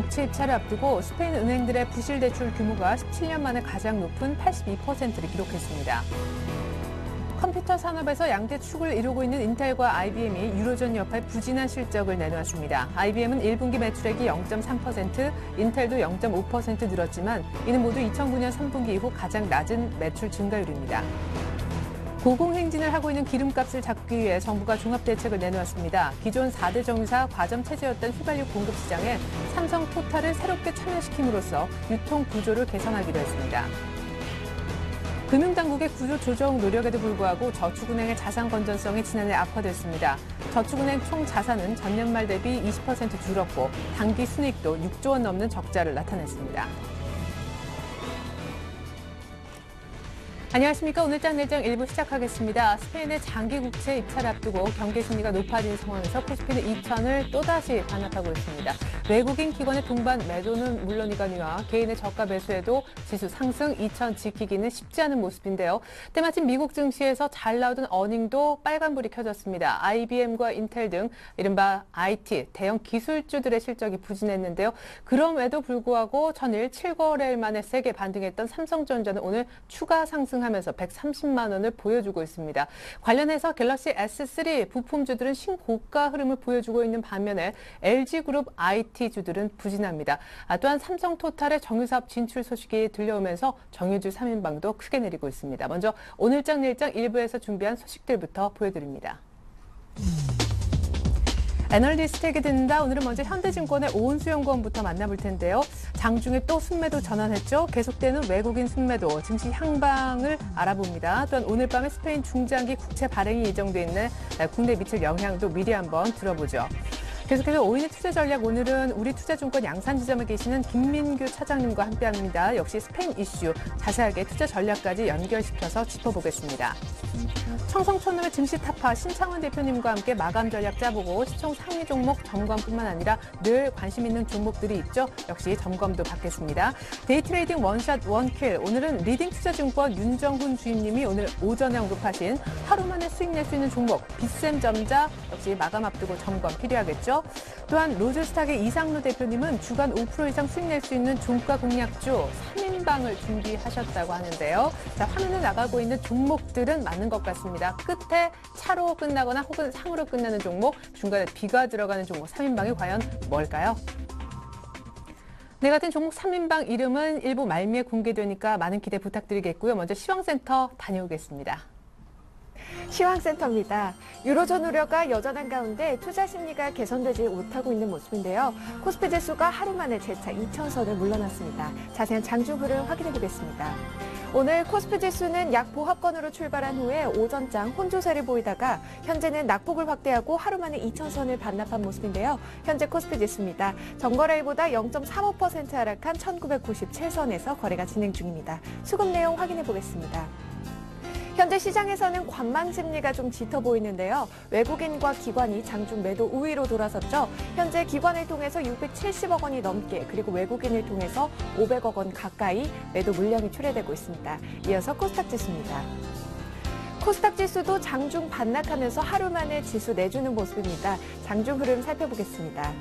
국채 입찰을 앞두고 스페인 은행들의 부실 대출 규모가 17년 만에 가장 높은 82%를 기록했습니다. 컴퓨터 산업에서 양대 축을 이루고 있는 인텔과 IBM이 유로존 여파의 부진한 실적을 내놓았습니다. IBM은 1분기 매출액이 0.3%, 인텔도 0.5% 늘었지만 이는 모두 2009년 3분기 이후 가장 낮은 매출 증가율입니다. 고공행진을 하고 있는 기름값을 잡기 위해 정부가 종합대책을 내놓았습니다. 기존 4대 정유사 과점 체제였던 휘발유 공급 시장에 삼성토탈을 새롭게 참여시킴으로써 유통 구조를 개선하기로 했습니다. 금융당국의 구조 조정 노력에도 불구하고 저축은행의 자산 건전성이 지난해 악화됐습니다. 저축은행 총 자산은 전년 말 대비 20% 줄었고 당기 순이익도 6조 원 넘는 적자를 나타냈습니다. 안녕하십니까. 오늘장 내정 1부 시작하겠습니다. 스페인의 장기 국채 입찰을 앞두고 경기 심리가 높아진 상황에서 코스피는 2천을 또다시 반납하고 있습니다. 외국인 기관의 동반 매도는 물론이거니와 개인의 저가 매수에도 지수 상승 2천 지키기는 쉽지 않은 모습인데요. 때마침 미국 증시에서 잘 나오던 어닝도 빨간불이 켜졌습니다. IBM과 인텔 등 이른바 IT, 대형 기술주들의 실적이 부진했는데요. 그럼에도 불구하고 전일 7거래일 만에 세게 반등했던 삼성전자는 오늘 추가 상승하면서 130만 원을 보여주고 있습니다. 관련해서 갤럭시 S3 부품주들은 신고가 흐름을 보여주고 있는 반면에 LG그룹 IT주들은 부진합니다. 또한 삼성토탈의 정유사업 진출 소식이 들려오면서 정유주 3인방도 크게 내리고 있습니다. 먼저 오늘장 내일장 1부에서 준비한 소식들부터 보여드립니다. 애널리스트에게 듣는다. 오늘은 먼저 현대증권의 오은수연구원부터 만나볼 텐데요. 장중에 또 순매도 전환했죠. 계속되는 외국인 순매도, 증시 향방을 알아봅니다. 또한 오늘 밤에 스페인 중장기 국채 발행이 예정돼 있는 국내에 미칠 영향도 미리 한번 들어보죠. 계속해서 오인의 투자 전략, 오늘은 우리투자증권 양산지점에 계시는 김민규 차장님과 함께합니다. 역시 스페인 이슈 자세하게 투자 전략까지 연결시켜서 짚어보겠습니다. 청성촌놈의 증시 타파 신창원 대표님과 함께 마감 전략 짜보고 시총 상위 종목 점검뿐만 아니라 늘 관심 있는 종목들이 있죠. 역시 점검도 받겠습니다. 데이트레이딩 원샷 원킬, 오늘은 리딩투자증권 윤정훈 주임님이 오늘 오전에 언급하신 하루 만에 수익 낼 수 있는 종목 빗셈전자 역시 마감 앞두고 점검 필요하겠죠. 또한 로즈스탁의 이상루 대표님은 주간 5% 이상 수익 낼 수 있는 종가 공략주 3인방을 준비하셨다고 하는데요. 자, 화면에 나가고 있는 종목들은 맞는 것 같습니다. 끝에 차로 끝나거나 혹은 상으로 끝나는 종목, 중간에 비가 들어가는 종목 3인방이 과연 뭘까요? 네, 같은 종목 3인방 이름은 일부 말미에 공개되니까 많은 기대 부탁드리겠고요. 먼저 시황센터 다녀오겠습니다. 시황센터입니다. 유로존 우려가 여전한 가운데 투자 심리가 개선되지 못하고 있는 모습인데요. 코스피 지수가 하루 만에 재차 2,000선을 물러났습니다. 자세한 장중 흐름 확인해 보겠습니다. 오늘 코스피 지수는 약 보합권으로 출발한 후에 오전장 혼조세를 보이다가 현재는 낙폭을 확대하고 하루 만에 2,000선을 반납한 모습인데요. 현재 코스피 지수입니다. 전거래일보다 0.35% 하락한 1,997선에서 거래가 진행 중입니다. 수급 내용 확인해 보겠습니다. 현재 시장에서는 관망 심리가 좀 짙어 보이는데요. 외국인과 기관이 장중 매도 우위로 돌아섰죠. 현재 기관을 통해서 670억 원이 넘게, 그리고 외국인을 통해서 500억 원 가까이 매도 물량이 출회되고 있습니다. 이어서 코스닥 지수입니다. 코스닥 지수도 장중 반락하면서 하루 만에 지수 내주는 모습입니다. 장중 흐름 살펴보겠습니다.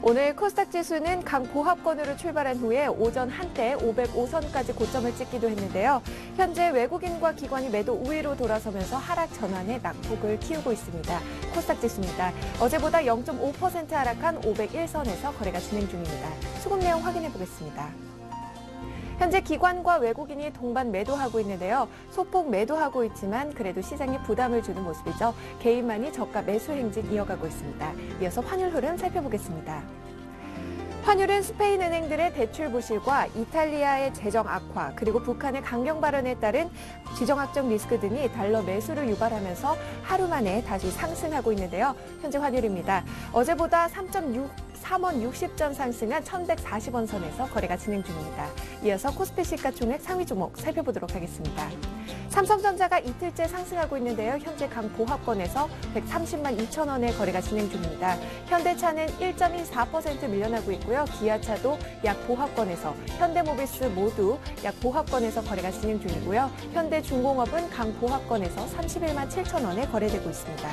오늘 코스닥 지수는 강보합권으로 출발한 후에 오전 한때 505선까지 고점을 찍기도 했는데요. 현재 외국인과 기관이 매도 우위로 돌아서면서 하락 전환에 낙폭을 키우고 있습니다. 코스닥 지수입니다. 어제보다 0.5% 하락한 501선에서 거래가 진행 중입니다. 수급 내용 확인해 보겠습니다. 현재 기관과 외국인이 동반 매도하고 있는데요. 소폭 매도하고 있지만 그래도 시장에 부담을 주는 모습이죠. 개인만이 저가 매수 행진 이어가고 있습니다. 이어서 환율 흐름 살펴보겠습니다. 환율은 스페인 은행들의 대출 부실과 이탈리아의 재정 악화, 그리고 북한의 강경 발언에 따른 지정학적 리스크 등이 달러 매수를 유발하면서 하루 만에 다시 상승하고 있는데요. 현재 환율입니다. 어제보다 3원 60전 상승한 1,140원 선에서 거래가 진행 중입니다. 이어서 코스피 시가총액 상위 종목 살펴보도록 하겠습니다. 삼성전자가 이틀째 상승하고 있는데요. 현재 강보합권에서 130만 2천 원의 거래가 진행 중입니다. 현대차는 1.14% 밀려나고 있고요. 기아차도 약 보합권에서, 현대모비스 모두 약 보합권에서 거래가 진행 중이고요. 현대중공업은 강보합권에서 31만 7천 원에 거래되고 있습니다.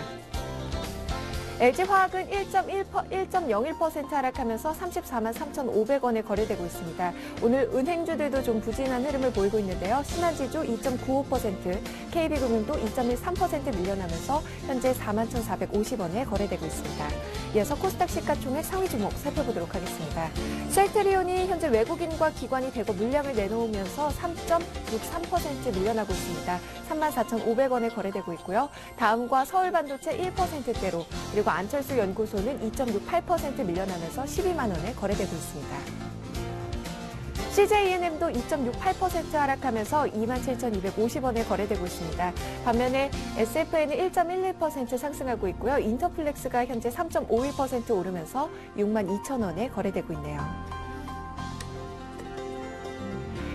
LG화학은 1.01% 하락하면서 34만 3,500원에 거래되고 있습니다. 오늘 은행주들도 좀 부진한 흐름을 보이고 있는데요. 신한지주 2.95%, KB금융도 2.13% 밀려나면서 현재 41,450원에 거래되고 있습니다. 이어서 코스닥 시가총액 상위 종목 살펴보도록 하겠습니다. 셀트리온이 현재 외국인과 기관이 대거 물량을 내놓으면서 3.63% 밀려나고 있습니다. 34,500원에 거래되고 있고요. 다음과 서울반도체 1%대로, 그리고 안철수 연구소는 2.68% 밀려나면서 12만 원에 거래되고 있습니다. CJENM도 2.68% 하락하면서 27,250원에 거래되고 있습니다. 반면에 SFN은 1.11% 상승하고 있고요. 인터플렉스가 현재 3.51% 오르면서 62,000원에 거래되고 있네요.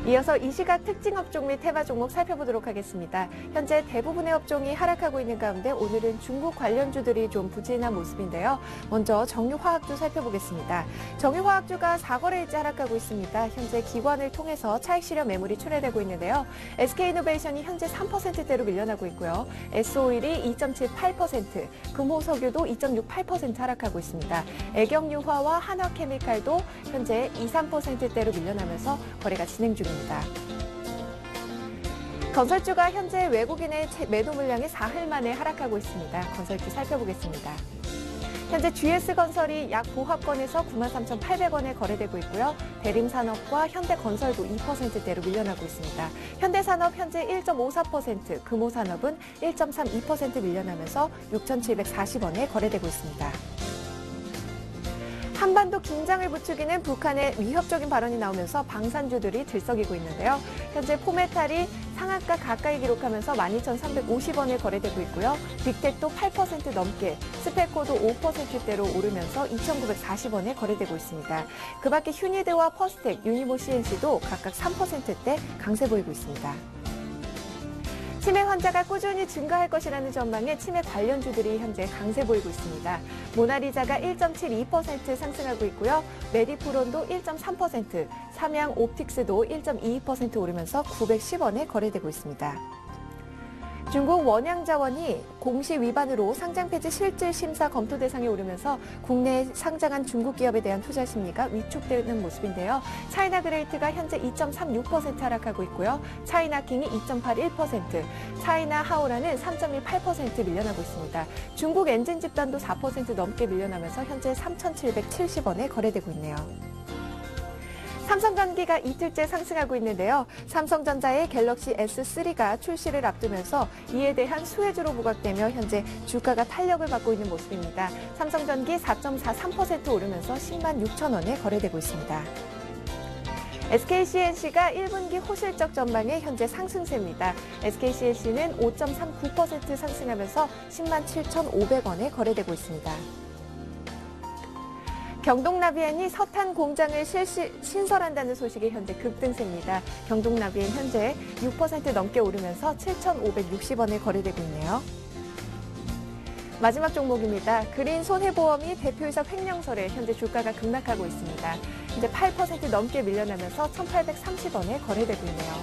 이어서 이 시각 특징 업종 및 테마 종목 살펴보도록 하겠습니다. 현재 대부분의 업종이 하락하고 있는 가운데 오늘은 중국 관련주들이 좀 부진한 모습인데요. 먼저 정유화학주 살펴보겠습니다. 정유화학주가 4거래일째 하락하고 있습니다. 현재 기관을 통해서 차익 실현 매물이 출회되고 있는데요. SK이노베이션이 현재 3%대로 밀려나고 있고요. S-오일이 2.78%, 금호석유도 2.68% 하락하고 있습니다. 애경유화와 한화케미칼도 현재 2~3%대로 밀려나면서 거래가 진행 중입니다. 건설주가 현재 외국인의 매도 물량이 4흘 만에 하락하고 있습니다. 건설주 살펴보겠습니다. 현재 GS건설이 약 보합권에서 93,800원에 거래되고 있고요. 대림산업과 현대건설도 2%대로 밀려나고 있습니다. 현대산업 현재 1.54%, 금호산업은 1.32% 밀려나면서 6,740원에 거래되고 있습니다. 한반도 긴장을 부추기는 북한의 위협적인 발언이 나오면서 방산주들이 들썩이고 있는데요. 현재 포메탈이 상한가 가까이 기록하면서 12,350원에 거래되고 있고요. 빅텍도 8% 넘게, 스페코도 5%대로 오르면서 2,940원에 거래되고 있습니다. 그 밖에 휴니드와 퍼스텍, 유니모 CNC도 각각 3%대 강세 보이고 있습니다. 치매 환자가 꾸준히 증가할 것이라는 전망에 치매 관련주들이 현재 강세 보이고 있습니다. 모나리자가 1.72% 상승하고 있고요. 메디프론도 1.3%, 삼양 옵틱스도 1.22% 오르면서 910원에 거래되고 있습니다. 중국 원양자원이 공시 위반으로 상장 폐지 실질 심사 검토 대상에 오르면서 국내에 상장한 중국 기업에 대한 투자 심리가 위축되는 모습인데요. 차이나 그레이트가 현재 2.36% 하락하고 있고요. 차이나킹이 2.81%, 차이나 하오라는 3.18% 밀려나고 있습니다. 중국 엔진 집단도 4% 넘게 밀려나면서 현재 3,770원에 거래되고 있네요. 삼성전기가 이틀째 상승하고 있는데요. 삼성전자의 갤럭시 S3가 출시를 앞두면서 이에 대한 수혜주로 부각되며 현재 주가가 탄력을 받고 있는 모습입니다. 삼성전기 4.43% 오르면서 10만 6천 원에 거래되고 있습니다. SKCNC가 1분기 호실적 전망에 현재 상승세입니다. SKCNC는 5.39% 상승하면서 10만 7,500원에 거래되고 있습니다. 경동나비엔이 석탄 공장을 신설한다는 소식이 현재 급등세입니다. 경동나비엔 현재 6% 넘게 오르면서 7,560원에 거래되고 있네요. 마지막 종목입니다. 그린 손해보험이 대표이사 횡령설에 현재 주가가 급락하고 있습니다. 현재 8% 넘게 밀려나면서 1,830원에 거래되고 있네요.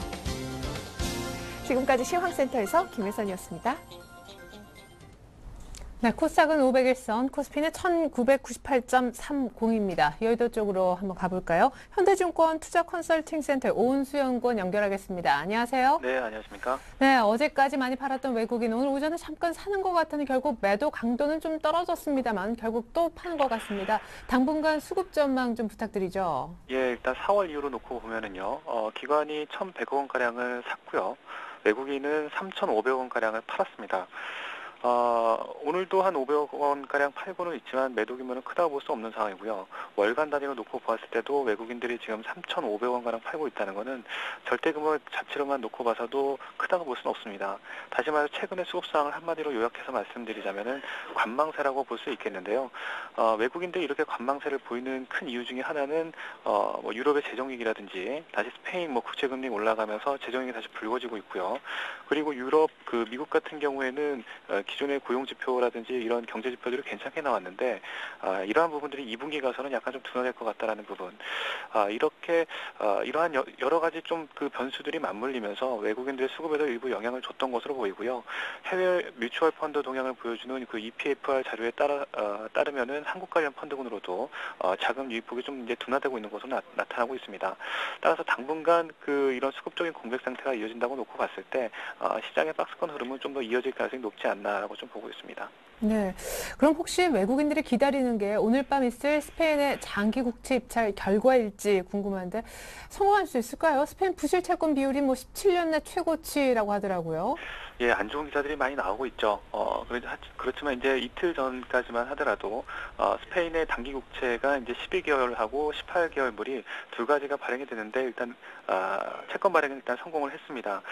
지금까지 시황센터에서 김혜선이었습니다. 네, 코스닥은 501선, 코스피는 1998.30입니다. 여의도 쪽으로 한번 가볼까요? 현대증권 투자컨설팅센터의 오은수 연구원 연결하겠습니다. 안녕하세요. 네, 안녕하십니까? 네, 어제까지 많이 팔았던 외국인 오늘 오전에 잠깐 사는 것 같더니 결국 매도 강도는 좀 떨어졌습니다만 결국 또 파는 것 같습니다. 당분간 수급 전망 좀 부탁드리죠. 예, 일단 4월 이후로 놓고 보면은요, 기관이 1,100억원가량을 샀고요. 외국인은 3,500원가량을 팔았습니다. 오늘도 한 500원가량 팔고는 있지만 매도 규모는 크다고 볼 수 없는 상황이고요. 월간 단위로 놓고 보았을 때도 외국인들이 지금 3,500원가량 팔고 있다는 것은 절대 규모 자체로만 놓고 봐서도 크다고 볼 수는 없습니다. 다시 말해서 최근의 수급 상황을 한마디로 요약해서 말씀드리자면은 관망세라고 볼 수 있겠는데요. 외국인들이 이렇게 관망세를 보이는 큰 이유 중에 하나는 뭐 유럽의 재정위기라든지 다시 스페인 국채금리 올라가면서 재정위기 다시 불거지고 있고요. 그리고 유럽 미국 같은 경우에는 기존의 고용 지표라든지 이런 경제 지표들이 괜찮게 나왔는데 이러한 부분들이 2분기 가서는 약간 좀 둔화될 것 같다라는 부분. 이렇게 이러한 여러 가지 좀 그 변수들이 맞물리면서 외국인들의 수급에도 일부 영향을 줬던 것으로 보이고요. 해외 뮤추얼 펀드 동향을 보여주는 그 EPFR 자료에 따르면은 한국 관련 펀드군으로도 자금 유입폭이 좀 이제 둔화되고 있는 것으로 나타나고 있습니다. 따라서 당분간 그 이런 수급적인 공백 상태가 이어진다고 놓고 봤을 때 시장의 박스권 흐름은 좀 더 이어질 가능성이 높지 않나라고 좀 보고 있습니다. 네. 그럼 혹시 외국인들이 기다리는 게 오늘 밤 있을 스페인의 장기 국채 입찰 결과일지 궁금한데 성공할 수 있을까요? 스페인 부실 채권 비율이 뭐 17년 내 최고치라고 하더라고요. 예, 안 좋은 기사들이 많이 나오고 있죠. 그렇지만 이제 이틀 전까지만 하더라도, 스페인의 단기 국채가 이제 12개월하고 18개월물이 두 가지가 발행이 되는데, 일단, 채권 발행은 일단 성공을 했습니다.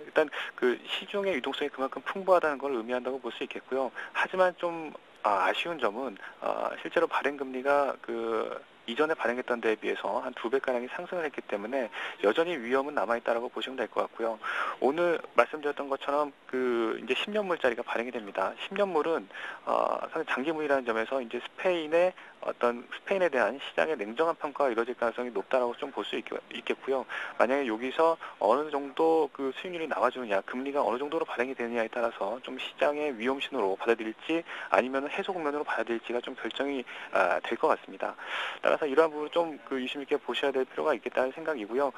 일단 그 시중의 유동성이 그만큼 풍부하다는 걸 의미한다고 볼 수 있겠고요. 하지만 좀, 아쉬운 점은, 실제로 발행 금리가 이전에 발행했던 데에 비해서 한 2배가량이 상승을 했기 때문에 여전히 위험은 남아있다라고 보시면 될 것 같고요. 오늘 말씀드렸던 것처럼 이제 10년물짜리가 발행이 됩니다. 10년물은 상당히 장기물이라는 점에서 이제 스페인에 대한 시장의 냉정한 평가가 이루어질 가능성이 높다라고 좀 볼 수 있겠고요. 만약에 여기서 어느 정도 그 수익률이 나와주느냐, 금리가 어느 정도로 발행이 되느냐에 따라서 좀 시장의 위험 신호로 받아들일지 아니면 해소 국면으로 받아들일지가 좀 결정이 될 것 같습니다. 따라서 이러한 부분을 좀 유심 있게 보셔야 될 필요가 있겠다는 생각이고요.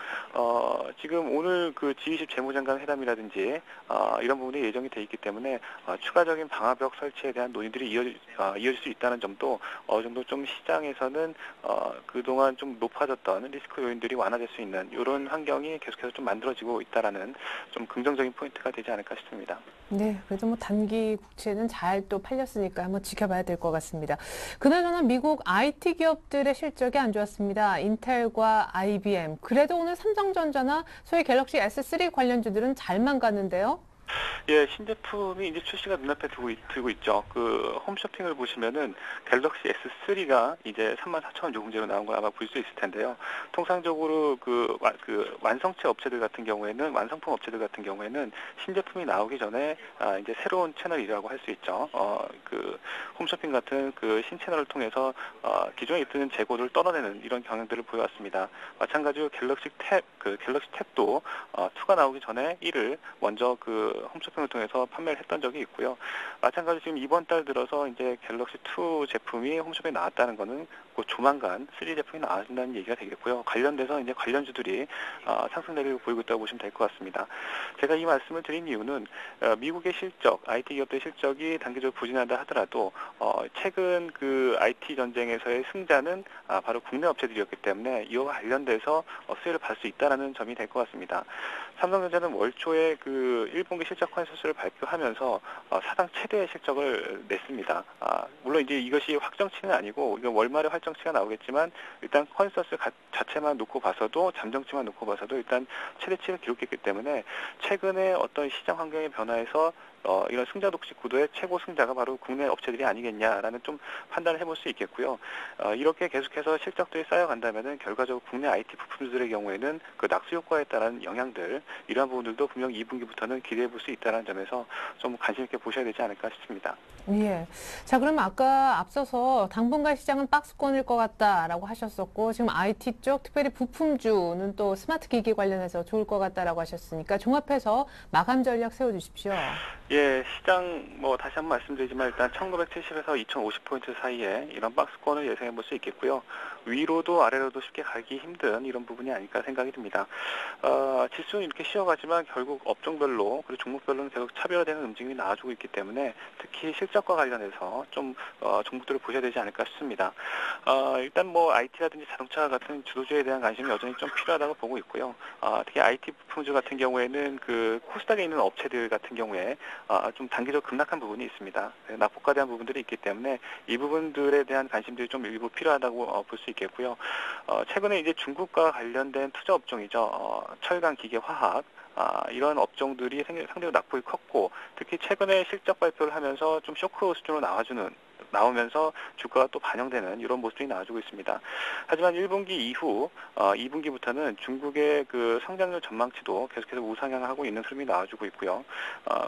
지금 오늘 G20 재무장관 회담이라든지 이런 부분이 예정이 돼 있기 때문에 추가적인 방화벽 설치에 대한 논의들이 이어질 수 있다는 점도 어느 정도 좀 시장에서는 그동안 좀 높아졌던 리스크 요인들이 완화될 수 있는 이런 환경이 계속해서 좀 만들어지고 있다라는 좀 긍정적인 포인트가 되지 않을까 싶습니다. 네, 그래도 뭐 단기 국채는 잘 또 팔렸으니까 한번 지켜봐야 될 것 같습니다. 그나저나 미국 IT 기업들의 실적이 안 좋았습니다. 인텔과 IBM. 그래도 오늘 삼성전자나 소위 갤럭시 S3 관련주들은 잘만 갔는데요. 예, 신제품이 이제 출시가 눈앞에 들고 있죠. 홈쇼핑을 보시면은 갤럭시 S3가 이제 34,000원 요금제로 나온 걸 아마 볼 수 있을 텐데요. 통상적으로 완성체 업체들 같은 경우에는, 완성품 업체들 같은 경우에는 신제품이 나오기 전에 이제 새로운 채널이라고 할 수 있죠. 홈쇼핑 같은 신 채널을 통해서 기존에 있던 재고를 떨어내는 이런 경향들을 보여왔습니다. 마찬가지로 갤럭시 탭도 2가 나오기 전에 1을 먼저 홈쇼핑을 통해서 판매를 했던 적이 있고요. 마찬가지로 지금 이번 달 들어서 이제 갤럭시 2 제품이 홈쇼핑에 나왔다는 거는 조만간 3 제품이 나와준다는 얘기가 되겠고요. 관련돼서 이제 관련주들이 상승 내리를 보이고 있다고 보시면 될 것 같습니다. 제가 이 말씀을 드린 이유는 미국의 실적, IT 기업들의 실적이 단기적으로 부진하다 하더라도 최근 IT 전쟁에서의 승자는 바로 국내 업체들이었기 때문에 이와 관련돼서 수혜를 받을 수 있다는 점이 될 것 같습니다. 삼성전자는 월 초에 1분기 실적 컨센서스를 발표하면서 사상 최대의 실적을 냈습니다. 물론 이제 이것이 확정치는 아니고 이건 월말에 확정치가 나오겠지만 일단 컨센서스 자체만 놓고 봐서도, 잠정치만 놓고 봐서도 일단 최대치를 기록했기 때문에 최근에 어떤 시장 환경의 변화에서 이런 승자 독식 구도의 최고 승자가 바로 국내 업체들이 아니겠냐라는 좀 판단을 해볼 수 있겠고요. 이렇게 계속해서 실적들이 쌓여간다면은 결과적으로 국내 IT 부품들의 경우에는 낙수 효과에 따른 영향들, 이러한 부분들도 분명 2분기부터는 기대해 볼 수 있다는 점에서 좀 관심 있게 보셔야 되지 않을까 싶습니다. 예. 자, 그럼 아까 앞서서 당분간 시장은 박스권일 것 같다라고 하셨었고, 지금 IT 쪽, 특별히 부품주는 또 스마트 기기 관련해서 좋을 것 같다라고 하셨으니까 종합해서 마감 전략 세워주십시오. 예, 시장 다시 한번 말씀드리지만 일단 1970에서 2050포인트 사이에 이런 박스권을 예상해 볼 수 있겠고요. 위로도 아래로도 쉽게 가기 힘든 이런 부분이 아닐까 생각이 듭니다. 지수는 이렇게 쉬어가지만 결국 업종별로 그리고 종목별로는 계속 차별화되는 움직임이 나와주고 있기 때문에 특히 실적과 관련해서 좀 종목들을 보셔야 되지 않을까 싶습니다. 일단 IT라든지 자동차 같은 주도주에 대한 관심이 여전히 좀 필요하다고 보고 있고요. 특히 IT 부품주 같은 경우에는 코스닥에 있는 업체들 같은 경우에 좀 단기적으로 급락한 부분이 있습니다. 낙폭과대한 부분들이 있기 때문에 이 부분들에 대한 관심들이 좀 일부 필요하다고 볼 수 있겠고요. 최근에 이제 중국과 관련된 투자 업종이죠. 철강, 기계, 화학, 이런 업종들이 상대적으로 낙폭이 컸고, 특히 최근에 실적 발표를 하면서 좀 쇼크 수준으로 나와주는 나오면서 주가가 또 반영되는 이런 모습이 나와주고 있습니다. 하지만 1분기 이후 2분기부터는 중국의 그 성장률 전망치도 계속해서 우상향하고 있는 흐름이 나와주고 있고요.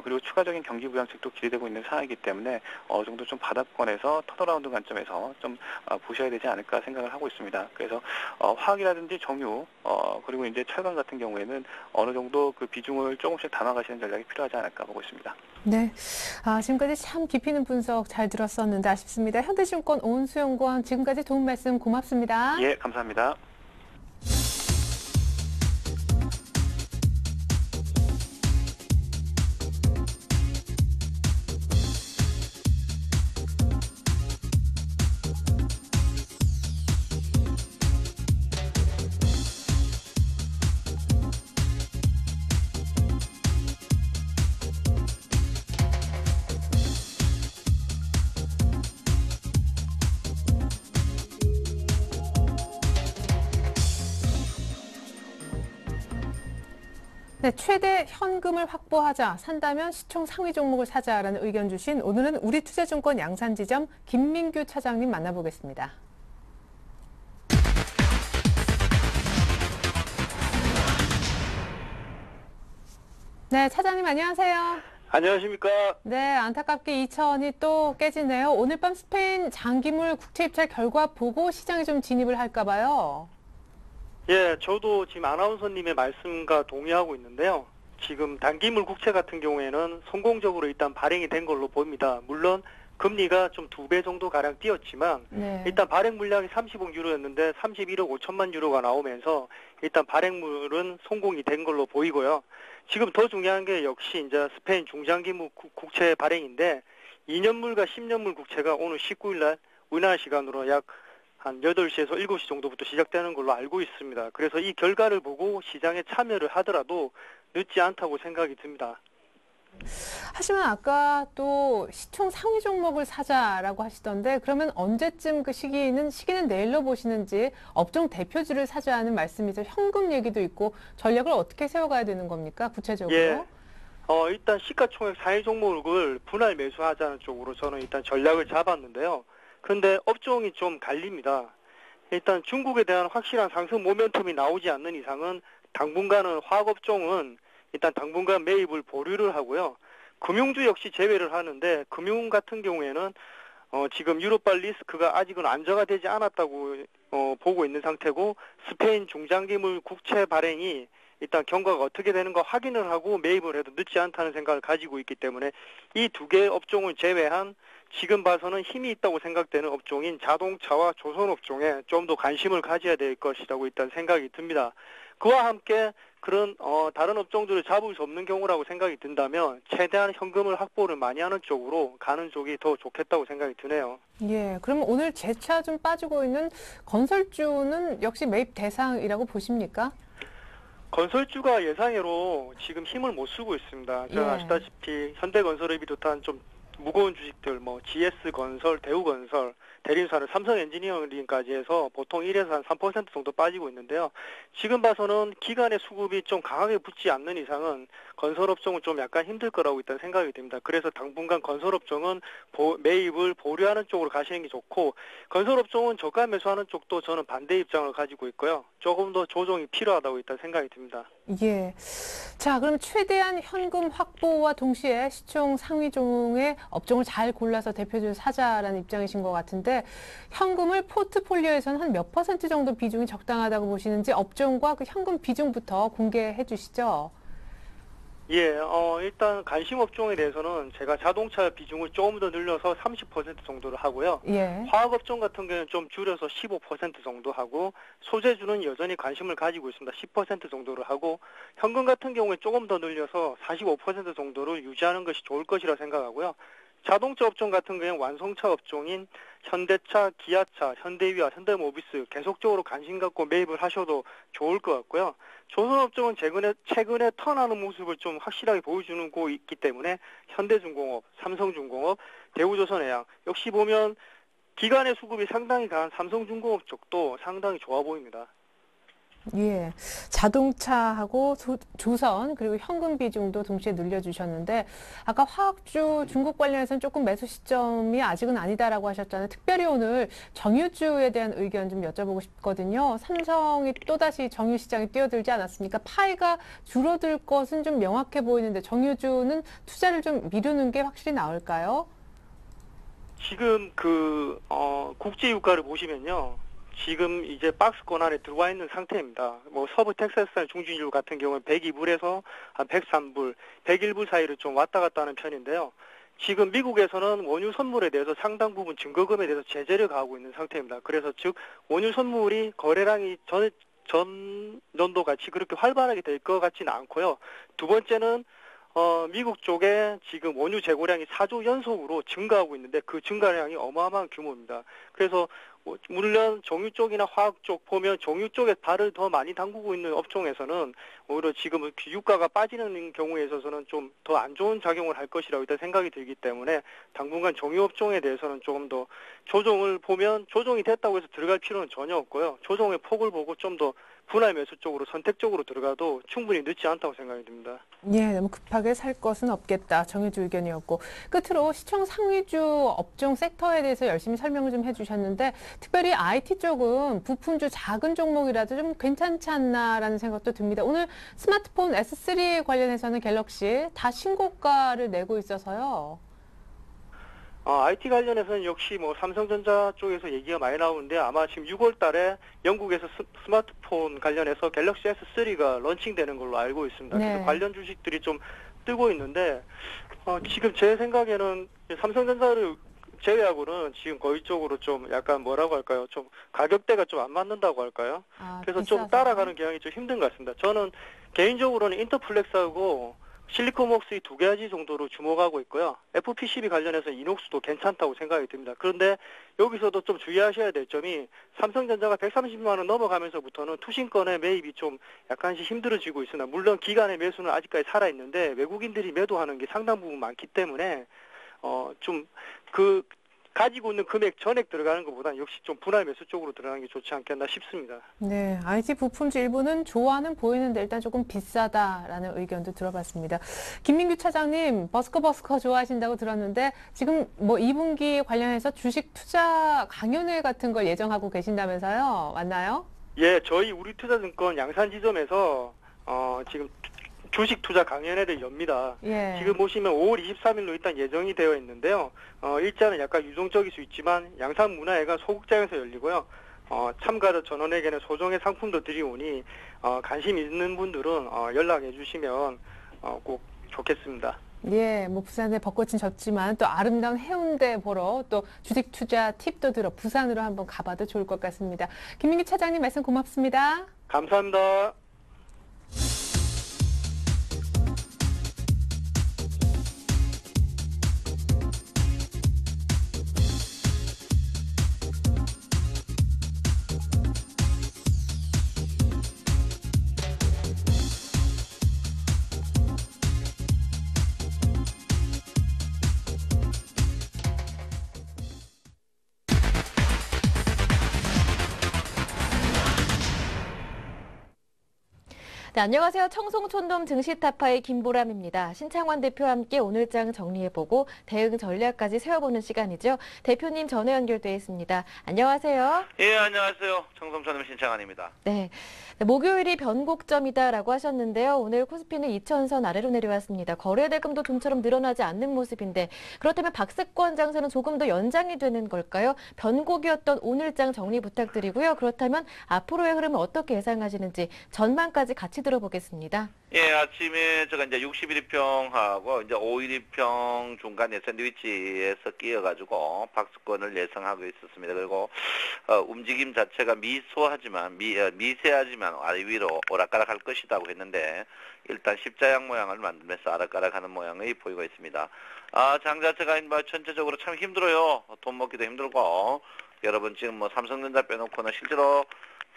그리고 추가적인 경기 부양책도 기대되고 있는 상황이기 때문에 어느 정도 좀 바닥권에서 턴어라운드 관점에서 좀 보셔야 되지 않을까 생각을 하고 있습니다. 그래서 화학이라든지 정유 그리고 이제 철강 같은 경우에는 어느 정도 그 비중을 조금씩 담아가시는 전략이 필요하지 않을까 보고 있습니다. 네. 지금까지 참 깊이 있는 분석 잘 들었었는데 아쉽습니다. 현대증권 오은수연구원 지금까지 도움 말씀 고맙습니다. 예, 감사합니다. 네, 최대 현금을 확보하자, 산다면 시총 상위 종목을 사자라는 의견 주신 오늘은 우리투자증권 양산지점 김민규 차장님 만나보겠습니다. 네, 차장님 안녕하세요. 안녕하십니까. 네, 안타깝게 2천이 또 깨지네요. 오늘 밤 스페인 장기물 국채 입찰 결과 보고 시장에 좀 진입을 할까 봐요. 예, 저도 지금 아나운서님의 말씀과 동의하고 있는데요. 지금 단기물 국채 같은 경우에는 성공적으로 일단 발행이 된 걸로 보입니다. 물론 금리가 좀 2배 정도 가량 뛰었지만 네. 일단 발행 물량이 30억 유로였는데 31억 5천만 유로가 나오면서 일단 발행물은 성공이 된 걸로 보이고요. 지금 더 중요한 게 역시 이제 스페인 중장기물 국채 발행인데 2년물과 10년물 국채가 오늘 19일 날 우리나라 시간으로 약 한 8시에서 7시 정도부터 시작되는 걸로 알고 있습니다. 그래서 이 결과를 보고 시장에 참여를 하더라도 늦지 않다고 생각이 듭니다. 하지만 아까 또 시총 상위 종목을 사자라고 하시던데 그러면 언제쯤 그 시기는 내일로 보시는지 업종 대표주를 사자는 말씀이죠. 현금 얘기도 있고 전략을 어떻게 세워가야 되는 겁니까? 구체적으로. 예. 일단 시가총액 상위 종목을 분할 매수하자는 쪽으로 저는 일단 전략을 잡았는데요. 근데 업종이 좀 갈립니다. 일단 중국에 대한 확실한 상승 모멘텀이 나오지 않는 이상은 당분간은 화학업종은 일단 당분간 매입을 보류를 하고요. 금융주 역시 제외를 하는데 금융 같은 경우에는 지금 유로발 리스크가 아직은 안정화되지 않았다고 보고 있는 상태고 스페인 중장기물 국채 발행이 일단 경과가 어떻게 되는가 확인을 하고 매입을 해도 늦지 않다는 생각을 가지고 있기 때문에 이 두 개의 업종을 제외한 지금 봐서는 힘이 있다고 생각되는 업종인 자동차와 조선업종에 좀 더 관심을 가져야 될 것이라고 일단 생각이 듭니다. 그와 함께 그런 다른 업종들을 잡을 수 없는 경우라고 생각이 든다면 최대한 현금을 확보를 많이 하는 쪽으로 가는 쪽이 더 좋겠다고 생각이 드네요. 예, 그럼 오늘 재차 좀 빠지고 있는 건설주는 역시 매입 대상이라고 보십니까? 건설주가 예상외로 지금 힘을 못 쓰고 있습니다. 아시다시피 현대건설을 비롯한 좀 무거운 주식들, GS건설, 대우건설, 대림사는 삼성엔지니어링까지 해서 보통 1에서 한 3% 정도 빠지고 있는데요. 지금 봐서는 기관의 수급이 좀 강하게 붙지 않는 이상은 건설업종은 좀 약간 힘들 거라고 일단 생각이 됩니다. 그래서 당분간 건설업종은 매입을 보류하는 쪽으로 가시는 게 좋고 건설업종은 저가 매수하는 쪽도 저는 반대 입장을 가지고 있고요. 조금 더 조정이 필요하다고 일단 생각이 듭니다. 예. 자, 그럼 최대한 현금 확보와 동시에 시총 상위 종의 업종을 잘 골라서 대표주를 사자라는 입장이신 것 같은데 현금을 포트폴리오에서는 한 몇 % 정도 비중이 적당하다고 보시는지 업종과 그 현금 비중부터 공개해 주시죠. 예, 일단 관심 업종에 대해서는 제가 자동차 비중을 조금 더 늘려서 30% 정도를 하고요. 예. 화학업종 같은 경우는 좀 줄여서 15% 정도 하고 소재주는 여전히 관심을 가지고 있습니다. 10% 정도를 하고 현금 같은 경우에 조금 더 늘려서 45% 정도를 유지하는 것이 좋을 것이라 생각하고요. 자동차 업종 같은 경우에는 완성차 업종인 현대차, 기아차, 현대위와 현대모비스 계속적으로 관심 갖고 매입을 하셔도 좋을 것 같고요. 조선업종은 최근에 턴하는 모습을 좀 확실하게 보여주는 곳이 있기 때문에 현대중공업, 삼성중공업, 대우조선해양 역시 보면 기관의 수급이 상당히 강한 삼성중공업 쪽도 상당히 좋아 보입니다. 예, 자동차하고 조선 그리고 현금 비중도 동시에 늘려주셨는데 아까 화학주 중국 관련해서는 조금 매수 시점이 아직은 아니다라고 하셨잖아요. 특별히 오늘 정유주에 대한 의견 좀 여쭤보고 싶거든요. 삼성이 또다시 정유 시장에 뛰어들지 않았습니까? 파이가 줄어들 것은 좀 명확해 보이는데 정유주는 투자를 좀 미루는 게 확실히 나을까요? 지금 국제 유가를 보시면요. 지금 이제 박스권 안에 들어와 있는 상태입니다. 뭐 서부 텍사스산 중진유 같은 경우는 102불에서 한 103불, 101불 사이를 좀 왔다 갔다 하는 편인데요. 지금 미국에서는 원유 선물에 대해서 상당 부분 증거금에 대해서 제재를 가하고 있는 상태입니다. 그래서 즉 원유 선물이 거래량이 전 연도 같이 그렇게 활발하게 될 것 같지는 않고요. 두 번째는 미국 쪽에 지금 원유 재고량이 4조 연속으로 증가하고 있는데 그 증가량이 어마어마한 규모입니다. 그래서 물론 정유 쪽이나 화학 쪽 보면 정유 쪽에 발을 더 많이 담그고 있는 업종에서는 오히려 지금 유가가 빠지는 경우에 있어서는 좀 더 안 좋은 작용을 할 것이라고 일단 생각이 들기 때문에 당분간 정유 업종에 대해서는 조금 더 조정을 보면 조정이 됐다고 해서 들어갈 필요는 전혀 없고요. 조정의 폭을 보고 좀 더 분할 매수 쪽으로 선택적으로 들어가도 충분히 늦지 않다고 생각이 듭니다. 예, 너무 급하게 살 것은 없겠다. 정유주 의견이었고. 끝으로 시총 상위주 업종 섹터에 대해서 열심히 설명을 좀 해주셨는데 특별히 IT 쪽은 부품주 작은 종목이라도 좀 괜찮지 않나라는 생각도 듭니다. 오늘 스마트폰 S3 관련해서는 갤럭시 다 신고가를 내고 있어서요. IT 관련해서는 역시 뭐 삼성전자 쪽에서 얘기가 많이 나오는데 아마 지금 6월 달에 영국에서 스마트폰 관련해서 갤럭시 S3가 런칭되는 걸로 알고 있습니다. 네. 그래서 관련 주식들이 좀 뜨고 있는데 지금 제 생각에는 삼성전자를 제외하고는 지금 거의 쪽으로 좀 약간 뭐라고 할까요? 좀 가격대가 좀 안 맞는다고 할까요? 그래서 좀 비싸서. 따라가는 경향이 좀 힘든 것 같습니다. 저는 개인적으로는 인터플렉스하고 실리콘웍스 이 두 가지 정도로 주목하고 있고요. FPCB 관련해서 이녹스도 괜찮다고 생각이 듭니다. 그런데 여기서도 좀 주의하셔야 될 점이 삼성전자가 130만 원 넘어가면서부터는 투신권의 매입이 좀 약간씩 힘들어지고 있으나 물론 기간의 매수는 아직까지 살아있는데 외국인들이 매도하는 게 상당 부분 많기 때문에 좀 가지고 있는 금액 전액 들어가는 것보다 역시 좀 분할 매수 쪽으로 들어가는 게 좋지 않겠나 싶습니다. 네, IT 부품주 일부는 좋아는 보이는데 일단 조금 비싸다라는 의견도 들어봤습니다. 김민규 차장님, 버스커 좋아하신다고 들었는데 지금 뭐 2분기 관련해서 주식 투자 강연회 같은 걸 예정하고 계신다면서요? 맞나요? 예, 저희 우리투자증권 양산지점에서 지금 주식 투자 강연회를 엽니다. 예. 지금 보시면 5월 23일로 일단 예정이 되어 있는데요. 일자는 약간 유동적일 수 있지만 양산문화회가 소극장에서 열리고요. 참가 전원에게는 소정의 상품도 드리오니 관심 있는 분들은 연락해 주시면 꼭 좋겠습니다. 예, 뭐 부산에 벚꽃은 졌지만 또 아름다운 해운대 보러 또 주식 투자 팁도 들어 부산으로 한번 가봐도 좋을 것 같습니다. 김민규 차장님 말씀 고맙습니다. 감사합니다. 네, 안녕하세요. 청송촌돔 증시타파의 김보람입니다. 신창원 대표와 함께 오늘장 정리해보고 대응 전략까지 세워보는 시간이죠. 대표님 전화 연결돼 있습니다. 안녕하세요. 예, 안녕하세요. 청송촌돔 신창환입니다. 네, 목요일이 변곡점이다라고 하셨는데요. 오늘 코스피는 2,000선 아래로 내려왔습니다. 거래대금도 좀처럼 늘어나지 않는 모습인데 그렇다면 박스권 장세는 조금 더 연장이 되는 걸까요? 변곡이었던 오늘장 정리 부탁드리고요. 그렇다면 앞으로의 흐름은 어떻게 예상하시는지 전망까지 같이 들어보겠습니다. 예, 아침에 제가 이제 61일평하고 이제 51일평 중간에 샌드위치에서 끼어가지고 박스권을 예상하고 있었습니다. 그리고 움직임 자체가 미세하지만 아래 위로 오락가락할 것이라고 했는데 일단 십자양 모양을 만들면서 아락가락하는 모양이 보이고 있습니다. 장 자체가 전체적으로 참 힘들어요. 돈 먹기도 힘들고 여러분 지금 뭐 삼성전자 빼놓고는 실제로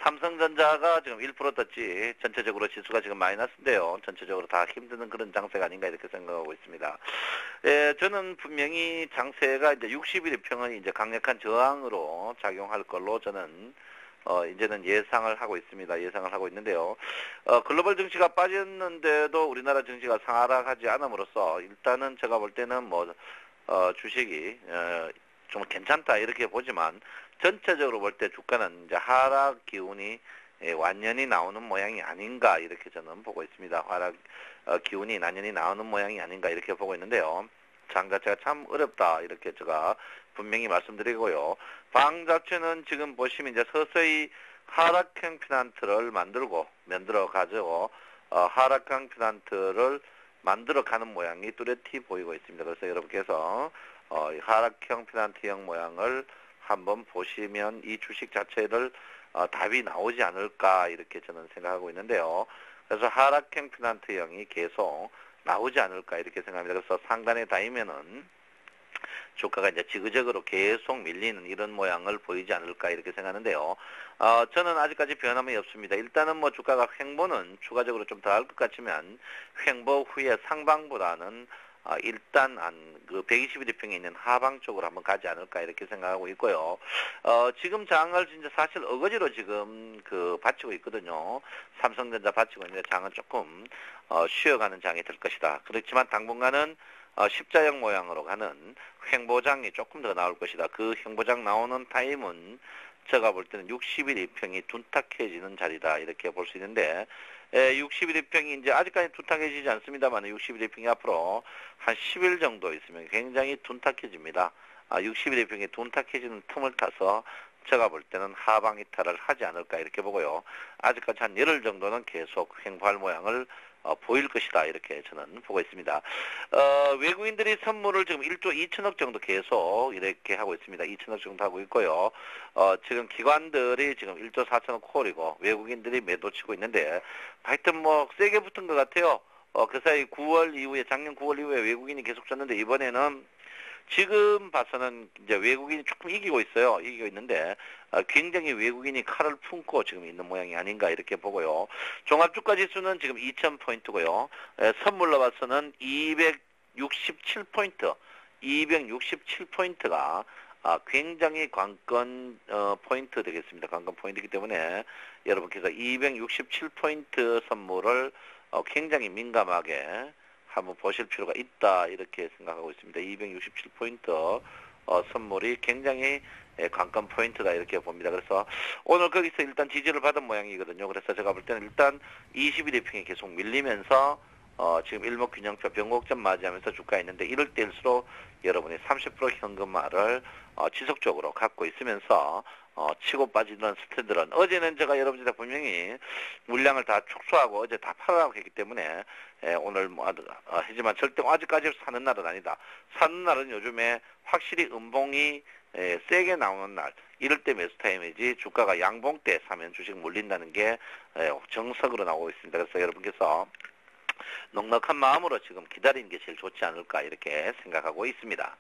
삼성전자가 지금 1% 떴지 전체적으로 지수가 지금 마이너스인데요. 전체적으로 다 힘드는 그런 장세가 아닌가 이렇게 생각하고 있습니다. 예, 저는 분명히 장세가 이제 61일평은 이제 강력한 저항으로 작용할 걸로 저는 이제는 예상을 하고 있습니다. 예상을 하고 있는데요. 글로벌 증시가 빠졌는데도 우리나라 증시가 상하락하지 않음으로써 일단은 제가 볼 때는 주식이 좀 괜찮다 이렇게 보지만 전체적으로 볼 때 주가는 이제 하락 기운이 완연히 나오는 모양이 아닌가 이렇게 저는 보고 있습니다. 하락 기운이 완연히 나오는 모양이 아닌가 이렇게 보고 있는데요. 장 자체가 참 어렵다 이렇게 제가 분명히 말씀드리고요. 방 자체는 지금 보시면 이제 서서히 하락형 피난트를 만들어 가지고 하락형 피난트를 만들어 가는 모양이 뚜렷이 보이고 있습니다. 그래서 여러분께서 하락형 피난트형 모양을 한번 보시면 이 주식 자체를 답이 나오지 않을까 이렇게 저는 생각하고 있는데요. 그래서 하락형 피난트형이 계속 나오지 않을까 이렇게 생각합니다. 그래서 상단에 닿으면은 주가가 이제 지그재그로 계속 밀리는 이런 모양을 보이지 않을까 이렇게 생각하는데요. 저는 아직까지 변함이 없습니다. 일단은 주가가 횡보는 추가적으로 좀 더 할 것 같지만 횡보 후에 상방보다는 일단 그 121일평에 있는 하방 쪽으로 한번 가지 않을까 이렇게 생각하고 있고요. 지금 장을 진짜 사실 어거지로 지금 받치고 있거든요. 삼성전자 받치고 있는데 장은 조금 쉬어가는 장이 될 것이다. 그렇지만 당분간은 십자형 모양으로 가는 횡보장이 조금 더 나올 것이다. 그 횡보장 나오는 타임은 제가 볼 때는 60일 2평이 둔탁해지는 자리다 이렇게 볼 수 있는데 60일 2평이 이제 아직까지 둔탁해지지 않습니다만 60일 2평이 앞으로 한 10일 정도 있으면 굉장히 둔탁해집니다. 60일 2평이 둔탁해지는 틈을 타서 제가 볼 때는 하방 이탈을 하지 않을까 이렇게 보고요. 아직까지 한 열흘 정도는 계속 횡보할 모양을 보일 것이다 이렇게 저는 보고 있습니다. 외국인들이 선물을 지금 1조 2천억 정도 계속 이렇게 하고 있습니다. 2천억 정도 하고 있고요. 지금 기관들이 지금 1조 4천억 콜이고 외국인들이 매도 치고 있는데 하여튼 세게 붙은 것 같아요. 그 사이 9월 이후에 작년 9월 이후에 외국인이 계속 쳤는데 이번에는 지금 봐서는 이제 외국인이 조금 이기고 있어요. 이기고 있는데 굉장히 외국인이 칼을 품고 지금 있는 모양이 아닌가 이렇게 보고요. 종합주가 지수는 지금 2000포인트고요. 선물로 봐서는 267포인트, 267포인트가 굉장히 관건 포인트 되겠습니다. 관건 포인트이기 때문에 여러분께서 267포인트 선물을 굉장히 민감하게 한번 보실 필요가 있다 이렇게 생각하고 있습니다. 267포인트 선물이 굉장히 관건 포인트다 이렇게 봅니다. 그래서 오늘 거기서 일단 지지를 받은 모양이거든요. 그래서 제가 볼 때는 일단 21일평이 계속 밀리면서 지금 일목균형표 변곡점 맞이하면서 주가 있는데 이럴 때일수록 여러분이 30% 현금화를 지속적으로 갖고 있으면서 치고 빠지는 스탠들은 어제는 제가 여러분들한테 분명히 물량을 다 축소하고 어제 다 팔아라고 했기 때문에 오늘 하지만 절대 아직까지 사는 날은 아니다. 사는 날은 요즘에 확실히 음봉이 세게 나오는 날 이럴 때 매수 타임이지 주가가 양봉 때 사면 주식 물린다는 게 정석으로 나오고 있습니다. 그래서 여러분께서 넉넉한 마음으로 지금 기다리는 게 제일 좋지 않을까 이렇게 생각하고 있습니다.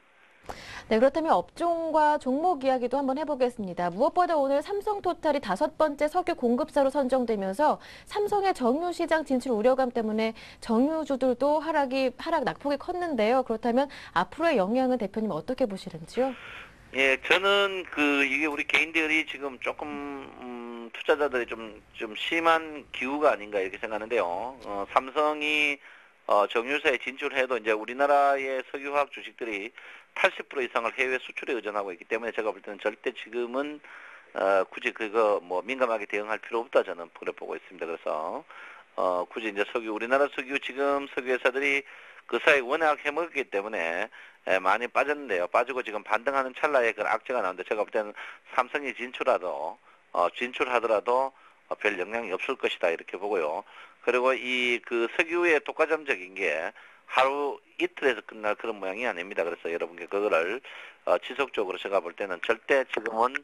네, 그렇다면 업종과 종목 이야기도 한번 해보겠습니다. 무엇보다 오늘 삼성토탈이 5번째 석유 공급사로 선정되면서 삼성의 정유 시장 진출 우려감 때문에 정유주들도 하락 낙폭이 컸는데요. 그렇다면 앞으로의 영향은 대표님 어떻게 보시는지요? 예, 저는 이게 우리 개인들이 지금 조금 투자자들이 좀 심한 기우가 아닌가 이렇게 생각하는데요. 삼성이 정유사에 진출해도 이제 우리나라의 석유화학 주식들이 80% 이상을 해외 수출에 의존하고 있기 때문에 제가 볼 때는 절대 지금은 굳이 민감하게 대응할 필요 없다 저는 그래 보고 있습니다. 그래서 굳이 이제 우리나라 지금 석유 회사들이 그 사이 워낙 해먹었기 때문에 많이 빠졌는데요. 빠지고 지금 반등하는 찰나에 그런 악재가 나오는데 제가 볼 때는 삼성이 진출하더라도 별 영향이 없을 것이다 이렇게 보고요. 그리고 석유의 독과점적인 게 하루 이틀에서 끝날 그런 모양이 아닙니다. 그래서 여러분께 그거를 지속적으로 제가 볼 때는 절대 지금은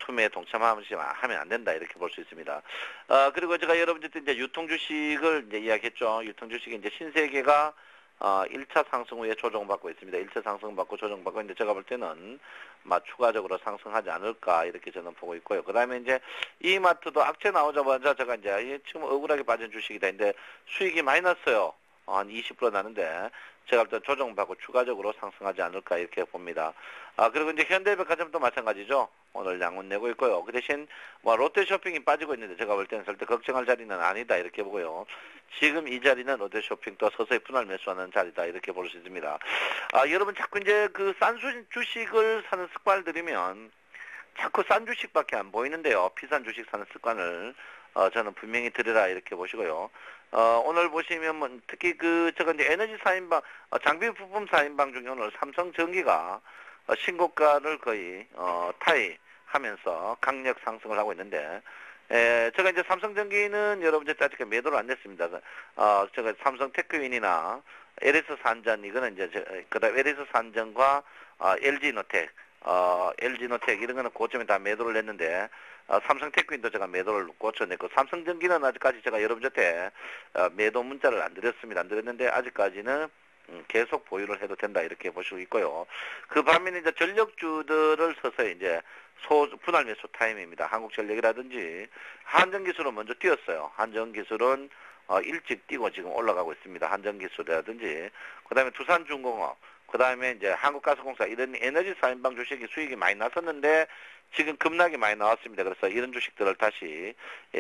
투매에 동참하면 안 된다 이렇게 볼 수 있습니다. 그리고 제가 여러분들한테 이제 유통주식을 이제 이야기했죠. 유통주식이 이제 신세계가 1차 상승 후에 조정받고 있습니다. 1차 상승받고 조정받고 있는데 제가 볼 때는 추가적으로 상승하지 않을까 이렇게 저는 보고 있고요. 그 다음에 이제 이마트도 악재 나오자마자 제가 이제 지금 억울하게 빠진 주식이다. 근데 수익이 많이 났어요. 한 20% 나는데 제가 볼 때 조정받고 추가적으로 상승하지 않을까 이렇게 봅니다. 그리고 이제 현대백화점도 마찬가지죠. 오늘 양원 내고 있고요. 그 대신 뭐 롯데쇼핑이 빠지고 있는데 제가 볼 때는 절대 걱정할 자리는 아니다 이렇게 보고요. 지금 이 자리는 롯데쇼핑도 서서히 분할 매수하는 자리다 이렇게 볼 수 있습니다. 여러분 자꾸 이제 그 싼 주식을 사는 습관을 들이면 자꾸 싼 주식밖에 안 보이는데요. 비싼 주식 사는 습관을 저는 분명히 들으라 이렇게 보시고요. 오늘 보시면 뭐 특히 제가 이제 에너지 4인방, 장비 부품 4인방 중에 오늘 삼성전기가 신고가를 거의 타이하면서 강력 상승을 하고 있는데, 제가 이제 삼성전기는 여러분 이제 아직 매도를 안 냈습니다. 제가 삼성 테크윈이나 LS 산전 이거는 이제 그다음 LS 산전과 LG노텍 이런 거는 고점에 다 매도를 냈는데, 삼성 테크윈도 제가 매도를 고쳐냈고, 삼성전기는 아직까지 제가 여러분한테 매도 문자를 안 드렸습니다. 안 드렸는데, 아직까지는 계속 보유를 해도 된다, 이렇게 보시고 있고요. 그 반면에 이제 전력주들을 서서히 이제 분할 매수 타임입니다. 한국전력이라든지, 한전기술은 먼저 뛰었어요. 한전기술은 일찍 뛰고 지금 올라가고 있습니다. 한전기술이라든지, 그 다음에 두산중공업, 그 다음에 이제 한국가스공사 이런 에너지 4인방 주식이 수익이 많이 났었는데 지금 급락이 많이 나왔습니다. 그래서 이런 주식들을 다시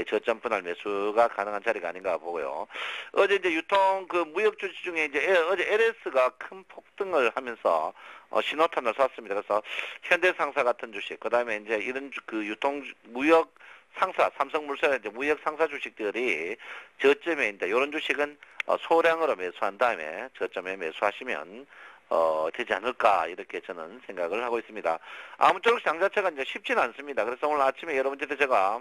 저점 분할 매수가 가능한 자리가 아닌가 보고요. 어제 이제 유통 무역 주식 중에 이제 어제 LS가 큰 폭등을 하면서 신호탄을 쐈습니다. 그래서 현대상사 같은 주식, 그 다음에 이제 이런 유통 무역 상사, 삼성물산의 이제 무역 상사 주식들이 저점에 이제 이런 주식은 소량으로 매수한 다음에 저점에 매수하시면 되지 않을까 이렇게 저는 생각을 하고 있습니다. 아무쪼록 장 자체가 이제 쉽지는 않습니다. 그래서 오늘 아침에 여러분들한테 제가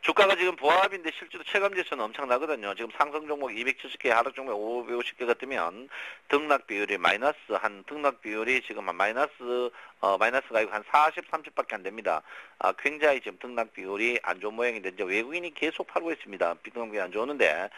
주가가 지금 보합인데 실제로 체감지수는 엄청나거든요. 지금 상승 종목 270개, 하락 종목 550개 같으면 등락 비율이 등락 비율이 지금 마이너스가 아니고 한 40, 30밖에 안 됩니다. 굉장히 지금 등락 비율이 안 좋은 모양인데 이제 외국인이 계속 팔고 있습니다. 등락 비율이 안 좋은데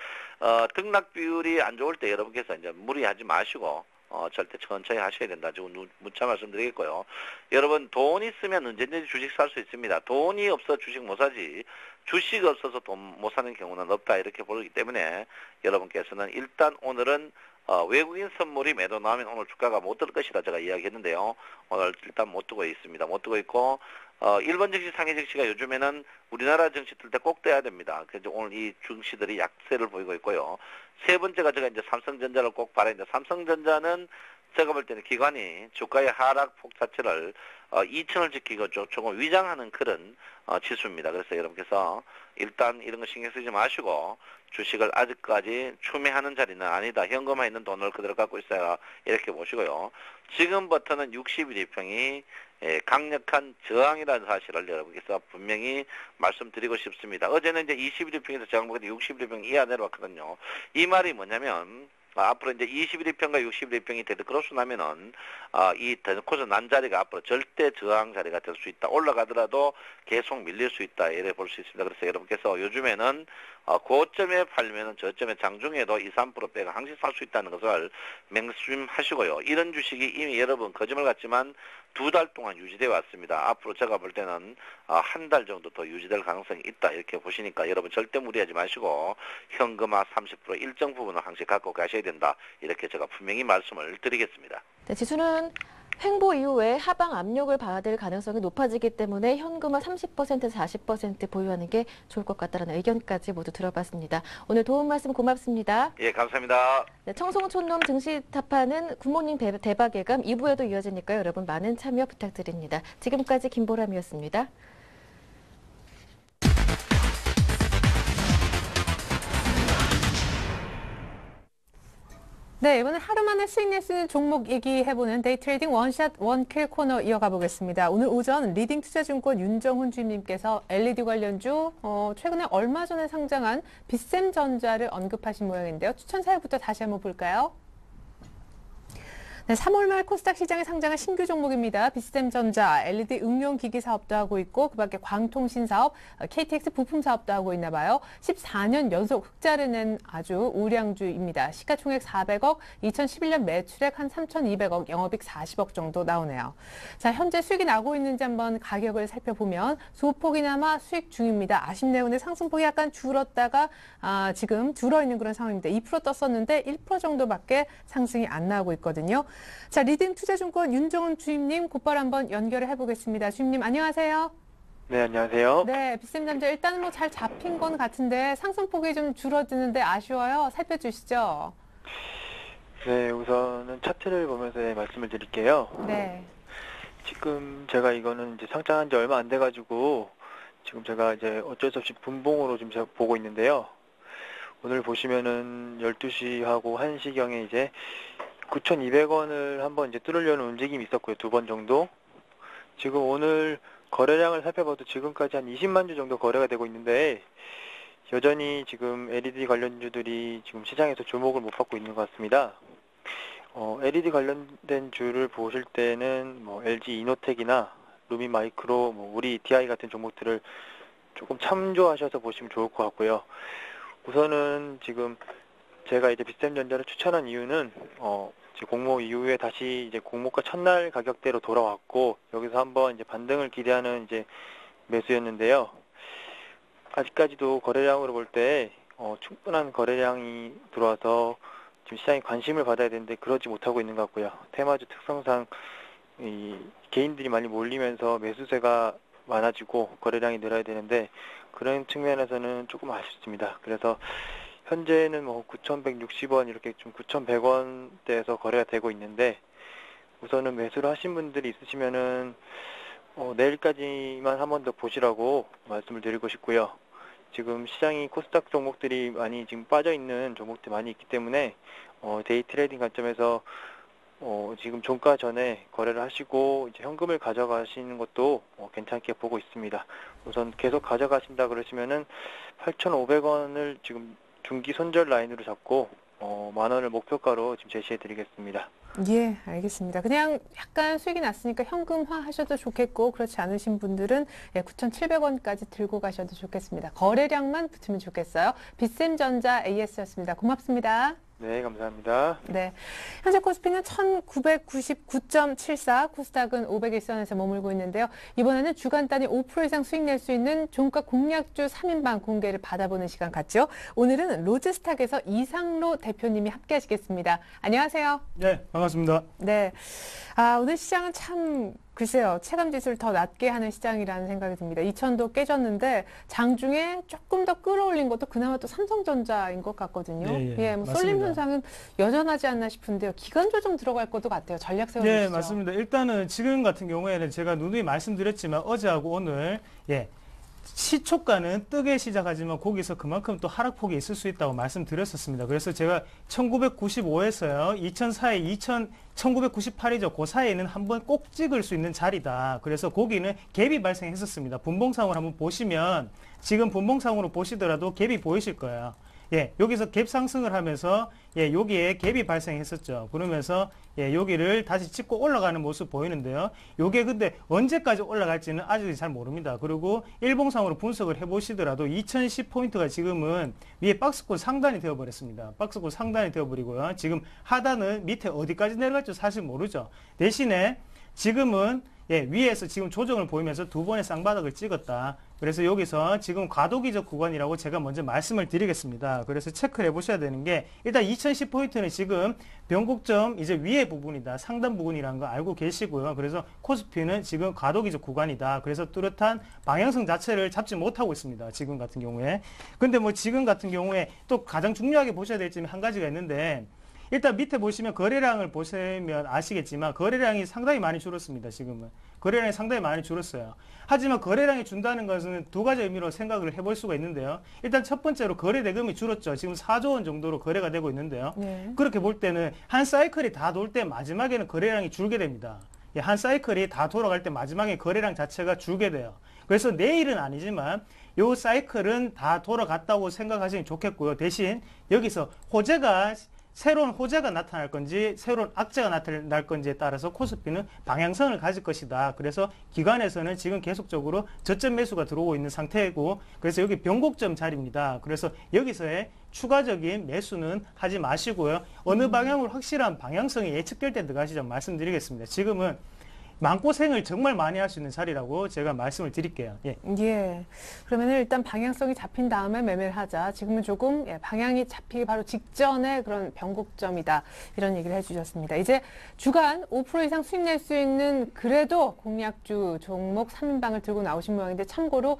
등락 비율이 안 좋을 때 여러분께서 이제 무리하지 마시고 절대 천천히 하셔야 된다. 지금 문자 말씀드리겠고요. 여러분 돈 있으면 언제든지 주식 살 수 있습니다. 돈이 없어 주식 못 사지 주식 없어서 돈 못 사는 경우는 없다 이렇게 보기 때문에 여러분께서는 일단 오늘은 외국인 선물이 매도 나오면 오늘 주가가 못 들 것이다 제가 이야기했는데요. 오늘 일단 못 두고 있습니다. 못 두고 있고 일본 증시, 상해 증시가 요즘에는 우리나라 증시 뜰 때 꼭 떼야 됩니다. 그래서 오늘 이 증시들이 약세를 보이고 있고요. 세 번째가 제가 이제 삼성전자를 꼭 바라는데 삼성전자는 제가 볼 때는 기관이 주가의 하락폭 자체를 2천을 지키고 조금 위장하는 그런 지수입니다. 그래서 여러분께서 일단 이런 거 신경 쓰지 마시고 주식을 아직까지 추매하는 자리는 아니다. 현금화 있는 돈을 그대로 갖고 있어야 이렇게 보시고요. 지금부터는 61일평이 강력한 저항이라는 사실을 여러분께서 분명히 말씀드리고 싶습니다. 어제는 이제 21일평에서 저항 보는데 61일평 이하 내려왔거든요. 이 말이 뭐냐면 앞으로 이제 21일평과 61일평이 데드크로스 나면은 이 데드크로스 난 자리가 앞으로 절대 저항 자리가 될 수 있다. 올라가더라도 계속 밀릴 수 있다. 이래 볼 수 있습니다. 그래서 여러분께서 요즘에는 고점에 팔면은 저점에 장중에도 2, 3% 빼가 항상 살 수 있다는 것을 맹심하시고요. 이런 주식이 이미 여러분 거짓말 같지만 2달 동안 유지되어 왔습니다. 앞으로 제가 볼 때는 한 달 정도 더 유지될 가능성이 있다 이렇게 보시니까 여러분 절대 무리하지 마시고 현금화 30% 일정 부분을 항상 갖고 가셔야 된다 이렇게 제가 분명히 말씀을 드리겠습니다. 네, 지수는 횡보 이후에 하방 압력을 받을 가능성이 높아지기 때문에 현금화 30%에서 40% 보유하는 게 좋을 것 같다는 의견까지 모두 들어봤습니다. 오늘 도움 말씀 고맙습니다. 예, 감사합니다. 네, 청송촌놈 증시 타파는 굿모닝 대박 예감 2부에도 이어지니까요. 여러분 많은 참여 부탁드립니다. 지금까지 김보람이었습니다. 네, 이번엔 하루 만에 수익 낼 수 있는 종목 얘기해보는 데이트레이딩 원샷 원킬 코너 이어가 보겠습니다. 오늘 오전 리딩투자증권 윤정훈 주임님께서 LED 관련주 최근에 얼마 전에 상장한 빗셈전자를 언급하신 모양인데요. 추천 사유부터 다시 한번 볼까요? 네, 3월 말 코스닥 시장에 상장한 신규 종목입니다. 비스템전자, LED 응용기기 사업도 하고 있고 그밖에 광통신 사업, KTX 부품 사업도 하고 있나 봐요. 14년 연속 흑자를 낸 아주 우량주입니다. 시가총액 400억, 2011년 매출액 한 3,200억, 영업이익 40억 정도 나오네요. 자, 현재 수익이 나고 있는지 한번 가격을 살펴보면 소폭이나마 수익 중입니다. 아쉽네요. 근데 상승폭이 약간 줄었다가 지금 줄어있는 그런 상황입니다. 2% 떴었는데 1% 정도밖에 상승이 안 나오고 있거든요. 자, 리듬투자증권 윤정은 주임님 곧바로 한번 연결을 해보겠습니다. 주임님 안녕하세요. 네, 안녕하세요. 네, 비스템전자 일단은 뭐 잘 잡힌 건 같은데 상승폭이 좀 줄어드는데 아쉬워요. 살펴주시죠. 네, 우선은 차트를 보면서 말씀을 드릴게요. 네. 지금 제가 이거는 이제 상장한 지 얼마 안 돼가지고 지금 제가 이제 어쩔 수 없이 분봉으로 지금 제가 보고 있는데요. 오늘 보시면은 12시하고 1시경에 이제 9,200원을 한번 이제 뚫으려는 움직임이 있었고요. 2번 정도. 지금 오늘 거래량을 살펴봐도 지금까지 한 20만 주 정도 거래가 되고 있는데 여전히 지금 LED 관련주들이 지금 시장에서 주목을 못 받고 있는 것 같습니다. LED 관련된 주를 보실 때는 뭐 LG 이노텍이나 루미마이크로, 뭐 우리 DI 같은 종목들을 조금 참조하셔서 보시면 좋을 것 같고요. 우선은 지금 제가 이제 비스템전자를 추천한 이유는 공모 이후에 다시 이제 공모가 첫날 가격대로 돌아왔고 여기서 한번 이제 반등을 기대하는 이제 매수였는데요. 아직까지도 거래량으로 볼 때 충분한 거래량이 들어와서 지금 시장에 관심을 받아야 되는데 그러지 못하고 있는 것 같고요. 테마주 특성상 이 개인들이 많이 몰리면서 매수세가 많아지고 거래량이 늘어야 되는데 그런 측면에서는 조금 아쉽습니다. 그래서 현재는 뭐 9,160원 이렇게 좀 9,100원대에서 거래가 되고 있는데 우선은 매수를 하신 분들이 있으시면은 내일까지만 한 번 더 보시라고 말씀을 드리고 싶고요. 지금 시장이 코스닥 종목들이 많이 지금 빠져 있는 종목들이 많이 있기 때문에 데이 트레이딩 관점에서 지금 종가 전에 거래를 하시고 이제 현금을 가져가시는 것도 괜찮게 보고 있습니다. 우선 계속 가져가신다 그러시면은 8,500원을 지금 중기 손절 라인으로 잡고 10,000원을 목표가로 지금 제시해 드리겠습니다. 예, 알겠습니다. 그냥 약간 수익이 났으니까 현금화 하셔도 좋겠고 그렇지 않으신 분들은 9,700원까지 들고 가셔도 좋겠습니다. 거래량만 붙으면 좋겠어요. 비스템전자 AS였습니다. 고맙습니다. 네, 감사합니다. 네, 현재 코스피는 1999.74, 코스닥은 501선에서 머물고 있는데요. 이번에는 주간 단위 5% 이상 수익 낼 수 있는 종가 공략주 3인방 공개를 받아보는 시간 같죠. 오늘은 로즈스탁에서 이상로 대표님이 함께 하시겠습니다. 안녕하세요. 네, 반갑습니다. 네, 오늘 시장은 참 글쎄요, 체감지수를 더 낮게 하는 시장이라는 생각이 듭니다. 2,000도 깨졌는데 장중에 조금 더 끌어올린 것도 그나마 또 삼성전자인 것 같거든요. 예, 뭐 맞습니다. 쏠림 현상은 여전하지 않나 싶은데요. 기간 조정 들어갈 것도 같아요. 전략 세워주시죠. 네, 맞습니다. 일단은 지금 같은 경우에는 제가 누누이 말씀드렸지만 어제하고 오늘 시초가는 뜨게 시작하지만 거기서 그만큼 또 하락폭이 있을 수 있다고 말씀드렸었습니다. 그래서 제가 1995에서요, 2004에 1998이죠. 그 사이에는 한번 꼭 찍을 수 있는 자리다. 그래서 거기는 갭이 발생했었습니다. 분봉상으로 한번 보시면 지금 분봉상으로 보시더라도 갭이 보이실 거예요. 여기서 갭 상승을 하면서 여기에 갭이 발생했었죠. 그러면서 여기를 다시 찍고 올라가는 모습 보이는데요. 요게 근데 언제까지 올라갈지는 아직 잘 모릅니다. 그리고 일봉상으로 분석을 해보시더라도 2010포인트가 지금은 위에 박스권 상단이 되어버렸습니다. 박스권 상단이 되어버리고요. 지금 하단은 밑에 어디까지 내려갈지 사실 모르죠. 대신에 지금은 위에서 지금 조정을 보이면서 두 번의 쌍바닥을 찍었다. 그래서 여기서 지금 과도기적 구간이라고 제가 먼저 말씀을 드리겠습니다. 그래서 체크를 해보셔야 되는 게 일단 2010포인트는 지금 변곡점 이제 위에 부분이다. 상단 부분이라는 거 알고 계시고요. 그래서 코스피는 지금 과도기적 구간이다. 그래서 뚜렷한 방향성 자체를 잡지 못하고 있습니다. 지금 같은 경우에. 근데 뭐 지금 같은 경우에 또 가장 중요하게 보셔야 될 점이 한 가지가 있는데 일단 밑에 보시면 거래량을 보시면 아시겠지만 거래량이 상당히 많이 줄었습니다. 지금은. 거래량이 상당히 많이 줄었어요. 하지만 거래량이 준다는 것은 두 가지 의미로 생각을 해볼 수가 있는데요. 일단 첫 번째로 거래 대금이 줄었죠. 지금 4조 원 정도로 거래가 되고 있는데요. 그렇게 볼 때는 한 사이클이 다 돌 때 마지막에는 거래량이 줄게 됩니다. 한 사이클이 다 돌아갈 때 마지막에 거래량 자체가 줄게 돼요. 그래서 내일은 아니지만 요 사이클은 다 돌아갔다고 생각하시면 좋겠고요. 대신 여기서 호재가 새로운 호재가 나타날 건지 새로운 악재가 나타날 건지에 따라서 코스피는 방향성을 가질 것이다. 그래서 기관에서는 지금 계속적으로 저점 매수가 들어오고 있는 상태이고 그래서 여기 변곡점 자리입니다. 그래서 여기서의 추가적인 매수는 하지 마시고요. 어느 방향으로 확실한 방향성이 예측될 때 들어가시죠. 말씀드리겠습니다. 지금은 마음고생을 정말 많이 할 수 있는 자리라고 제가 말씀을 드릴게요. 예. 예. 그러면 일단 방향성이 잡힌 다음에 매매를 하자. 지금은 조금 방향이 잡히기 바로 직전에 그런 변곡점이다. 이런 얘기를 해주셨습니다. 이제 주간 5% 이상 수익 낼 수 있는 그래도 공략주 종목 3인방을 들고 나오신 모양인데 참고로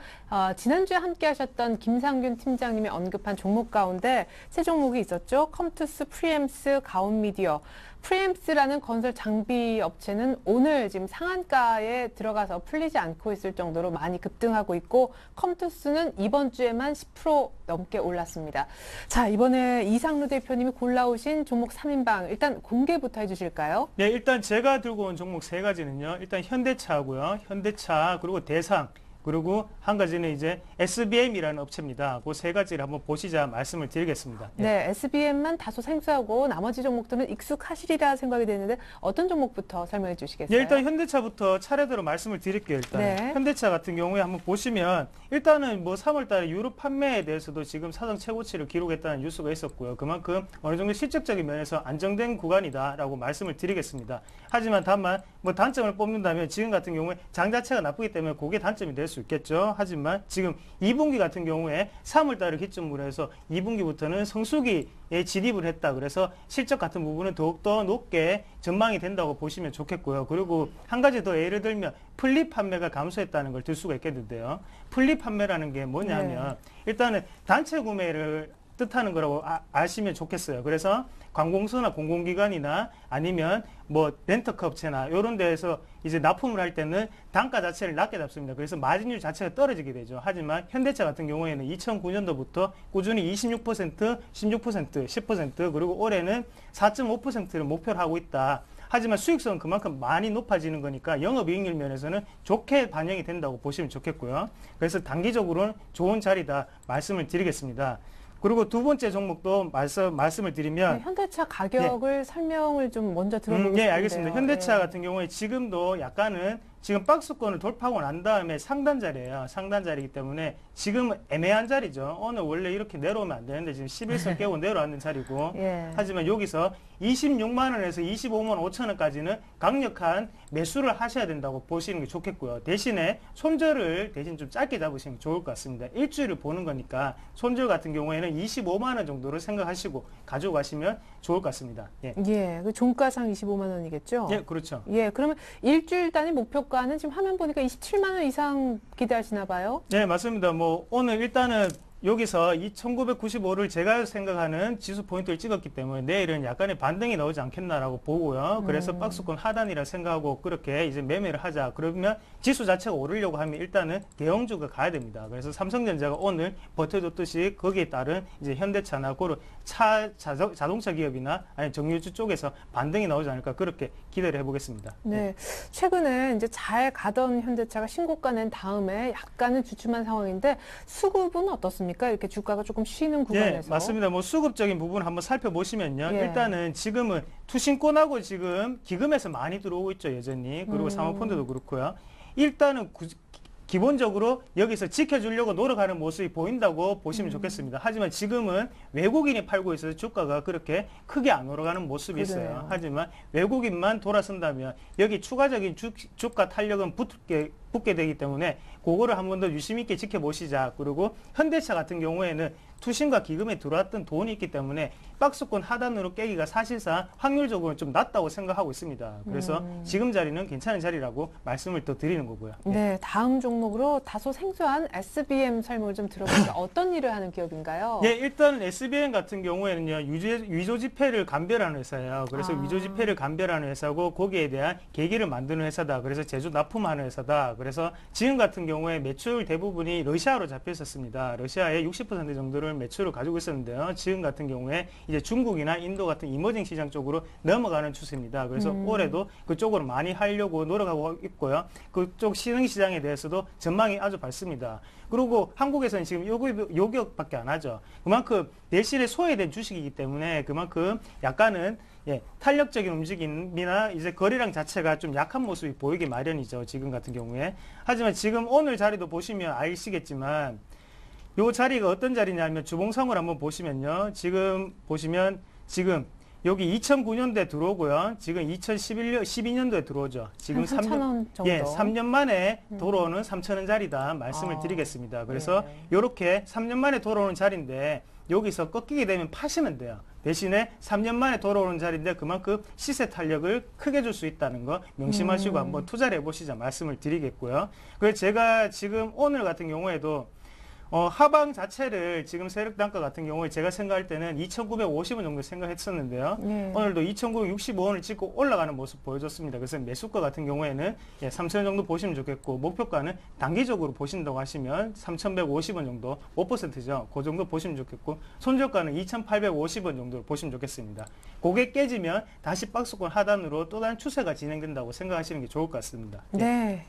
지난주에 함께 하셨던 김상균 팀장님이 언급한 종목 가운데 세 종목이 있었죠. 컴투스, 프리엠스, 가온미디어. 프리엠스라는 건설 장비 업체는 오늘 지금 상한가에 들어가서 풀리지 않고 있을 정도로 많이 급등하고 있고 컴투스는 이번 주에만 10% 넘게 올랐습니다. 자, 이번에 이상루 대표님이 골라오신 종목 3인방 일단 공개부터 해주실까요? 네, 일단 제가 들고 온 종목 세 가지는요. 일단 현대차고요. 현대차 그리고 대상 그리고 한 가지는 이제 SBM이라는 업체입니다. 그 세 가지를 한번 보시자 말씀을 드리겠습니다. 네, SBM만 다소 생소하고 나머지 종목들은 익숙하시리라 생각이 되는데 어떤 종목부터 설명해 주시겠어요? 네, 일단 현대차부터 차례대로 말씀을 드릴게요. 일단 네. 현대차 같은 경우에 한번 보시면 일단은 뭐 3월달에 유럽 판매에 대해서도 지금 사상 최고치를 기록했다는 뉴스가 있었고요. 그만큼 어느 정도 실적적인 면에서 안정된 구간이다라고 말씀을 드리겠습니다. 하지만 다만 뭐 단점을 뽑는다면 지금 같은 경우에 장 자체가 나쁘기 때문에 그게 단점이 될 수 있겠죠. 하지만 지금 2분기 같은 경우에 3월달을 기점으로 해서 2분기부터는 성수기에 진입을 했다. 그래서 실적 같은 부분은 더욱더 높게 전망이 된다고 보시면 좋겠고요. 그리고 한 가지 더 예를 들면 플립 판매가 감소했다는 걸 들 수가 있겠는데요. 플립 판매라는 게 뭐냐면 일단은 단체 구매를 뜻하는 거라고 아시면 좋겠어요. 그래서 관공서나 공공기관이나 아니면 뭐 렌터카 업체나 이런 데에서 이제 납품을 할 때는 단가 자체를 낮게 잡습니다. 그래서 마진율 자체가 떨어지게 되죠. 하지만 현대차 같은 경우에는 2009년도부터 꾸준히 26%, 16%, 10% 그리고 올해는 4.5%를 목표로 하고 있다. 하지만 수익성은 그만큼 많이 높아지는 거니까 영업이익률 면에서는 좋게 반영이 된다고 보시면 좋겠고요. 그래서 단기적으로는 좋은 자리다 말씀을 드리겠습니다. 그리고 두 번째 종목도 말씀을 드리면 네, 현대차 가격을 설명을 좀 먼저 들어보고 싶은데요. 네, 알겠습니다. 현대차 같은 경우에 지금도 약간은 지금 박스권을 돌파하고 난 다음에 상단 자리예요. 상단 자리이기 때문에 지금 애매한 자리죠. 오늘 원래 이렇게 내려오면 안 되는데 지금 11선 깨고 내려왔는 자리고 하지만 여기서 26만 원에서 25만 5천 원까지는 강력한 매수를 하셔야 된다고 보시는 게 좋겠고요. 대신에 손절을 대신 좀 짧게 잡으시면 좋을 것 같습니다. 일주일을 보는 거니까 손절 같은 경우에는 25만 원 정도를 생각하시고 가지고 가시면 좋을 것 같습니다. 예, 그 종가상 25만 원이겠죠? 예, 그렇죠. 예, 그러면 일주일 단위 목표가는 지금 화면 보니까 27만 원 이상 기대하시나 봐요? 네, 맞습니다. 뭐 오늘 일단은 여기서 이 1995를 제가 생각하는 지수 포인트를 찍었기 때문에 내일은 약간의 반등이 나오지 않겠나라고 보고요. 그래서 박스권 하단이라 생각하고 그렇게 이제 매매를 하자. 그러면 지수 자체가 오르려고 하면 일단은 대형주가 가야 됩니다. 그래서 삼성전자가 오늘 버텨줬듯이 거기에 따른 이제 현대차나 고로 자동차 기업이나 아니 정유주 쪽에서 반등이 나오지 않을까 그렇게 기대를 해보겠습니다. 네, 최근에 이제 잘 가던 현대차가 신고가 낸 다음에 약간은 주춤한 상황인데 수급은 어떻습니까? 이렇게 주가가 조금 쉬는 구간에서. 네, 맞습니다. 뭐 수급적인 부분 한번 살펴보시면요. 일단은 지금은 투신권하고 지금 기금에서 많이 들어오고 있죠, 여전히. 그리고 사모펀드도 그렇고요. 일단은 기본적으로 여기서 지켜주려고 노력하는 모습이 보인다고 보시면 좋겠습니다. 하지만 지금은 외국인이 팔고 있어서 주가가 그렇게 크게 안 올라가는 모습이 있어요. 하지만 외국인만 돌아선다면 여기 추가적인 주가 탄력은 붙게 되기 때문에 그거를 한 번 더 유심 있게 지켜보시자. 그리고 현대차 같은 경우에는 투신과 기금에 들어왔던 돈이 있기 때문에 박스권 하단으로 깨기가 사실상 확률적으로 좀 낮다고 생각하고 있습니다. 그래서 지금 자리는 괜찮은 자리라고 말씀을 또 드리는 거고요. 네, 다음 종목으로 다소 생소한 SBM 설명을 좀 들어보니까 어떤 일을 하는 기업인가요? 네, 일단 SBM 같은 경우에는요, 위조지폐를 감별하는 회사예요. 그래서 위조지폐를 감별하는 회사고 거기에 대한 계기를 만드는 회사다. 그래서 제조 납품하는 회사다. 그래서 지금 같은 경우에 매출 대부분이 러시아로 잡혀 있었습니다. 러시아의 60% 정도를 점을 매출을 가지고 있었는데요. 지금 같은 경우에 이제 중국이나 인도 같은 이머징 시장 쪽으로 넘어가는 추세입니다. 그래서 올해도 그쪽으로 많이 하려고 노력하고 있고요. 그쪽 신흥 시장에 대해서도 전망이 아주 밝습니다. 그리고 한국에서는 지금 요격밖에 안 하죠. 그만큼 내실에 소외된 주식이기 때문에 그만큼 약간은 탄력적인 움직임이나 이제 거래량 자체가 좀 약한 모습이 보이기 마련이죠. 지금 같은 경우에. 하지만 지금 오늘 자리도 보시면 아시겠지만 요 자리가 어떤 자리냐면 주봉성을 한번 보시면요. 지금 보시면 지금 여기 2009년도에 들어오고요. 지금 12년도에 들어오죠. 지금 3,000원 정도. 3년 만에 돌아오는 3,000원짜리다 말씀을 드리겠습니다. 그래서 이렇게 3년 만에 돌아오는 자리인데 여기서 꺾이게 되면 파시면 돼요. 대신에 3년 만에 돌아오는 자리인데 그만큼 시세 탄력을 크게 줄 수 있다는 거 명심하시고 한번 투자를 해보시자 말씀을 드리겠고요. 그래서 제가 지금 오늘 같은 경우에도 하방 자체를 지금 세력 단가 같은 경우에 제가 생각할 때는 2,950원 정도 생각했었는데요. 오늘도 2,965원을 찍고 올라가는 모습 보여줬습니다. 그래서 매수가 같은 경우에는 3,000원 정도 보시면 좋겠고 목표가는 단기적으로 보신다고 하시면 3,150원 정도 5%죠. 그 정도 보시면 좋겠고 손절가는 2,850원 정도로 보시면 좋겠습니다. 그게 깨지면 다시 박스권 하단으로 또 다른 추세가 진행된다고 생각하시는 게 좋을 것 같습니다. 네.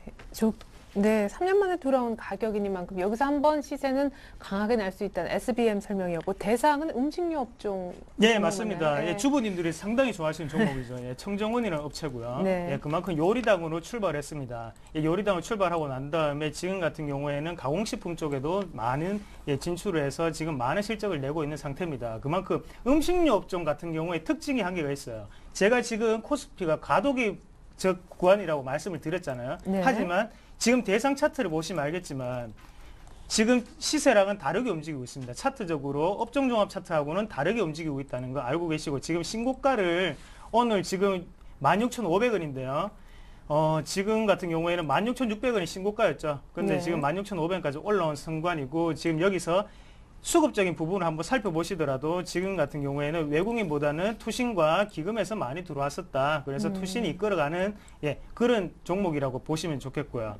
네, 3년 만에 돌아온 가격이니만큼 여기서 한번 시세는 강하게 날 수 있다는 SBM 설명이었고 대상은 음식료 업종. 네, 맞습니다. 주부님들이 상당히 좋아하시는 종목이죠. 청정원이라는 업체고요. 그만큼 요리당으로 출발했습니다. 요리당으로 출발하고 난 다음에 지금 같은 경우에는 가공식품 쪽에도 많은 진출을 해서 지금 많은 실적을 내고 있는 상태입니다. 그만큼 음식료 업종 같은 경우에 특징이 한 개가 있어요. 제가 지금 코스피가 과도기 구간이라고 말씀을 드렸잖아요. 하지만 지금 대상 차트를 보시면 알겠지만 지금 시세랑은 다르게 움직이고 있습니다. 차트적으로 업종종합 차트하고는 다르게 움직이고 있다는 거 알고 계시고 지금 신고가를 오늘 지금 16,500원인데요. 지금 같은 경우에는 16,600원이 신고가였죠. 근데 지금 16,500원까지 올라온 선관이고 지금 여기서 수급적인 부분을 한번 살펴보시더라도 지금 같은 경우에는 외국인보다는 투신과 기금에서 많이 들어왔었다. 그래서 투신이 이끌어가는 그런 종목이라고 보시면 좋겠고요.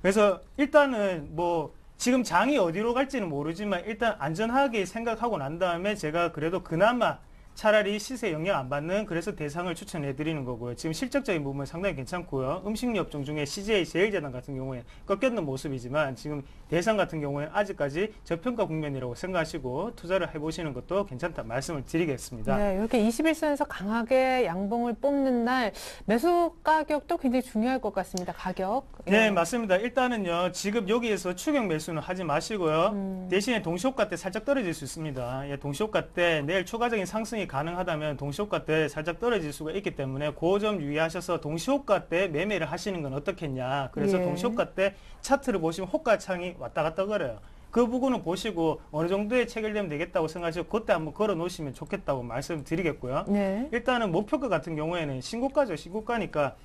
그래서 일단은 뭐 지금 장이 어디로 갈지는 모르지만 일단 안전하게 생각하고 난 다음에 제가 그래도 그나마 차라리 시세 영향 안 받는 그래서 대상을 추천해 드리는 거고요. 지금 실적적인 부분은 상당히 괜찮고요. 음식료 업종 중에 CJ 제일제당 같은 경우에 꺾였는 모습이지만 지금 대상 같은 경우에 아직까지 저평가 국면이라고 생각하시고 투자를 해보시는 것도 괜찮다 말씀을 드리겠습니다. 네, 이렇게 21선에서 강하게 양봉을 뽑는 날 매수 가격도 굉장히 중요할 것 같습니다. 가격. 네, 맞습니다. 일단은요. 지금 여기에서 추격 매수는 하지 마시고요. 대신에 동시호가 때 살짝 떨어질 수 있습니다. 동시호가 때 내일 추가적인 상승이 가능하다면 동시호가 때 살짝 떨어질 수가 있기 때문에 그 점 유의하셔서 동시호가 때 매매를 하시는 건 어떻겠냐. 그래서 동시호가 때 차트를 보시면 호가창이 왔다 갔다 걸어요. 그 부분을 보시고 어느 정도에 체결되면 되겠다고 생각하시고 그때 한번 걸어 놓으시면 좋겠다고 말씀드리겠고요. 일단은 목표가 같은 경우에는 신고가죠. 신고가니까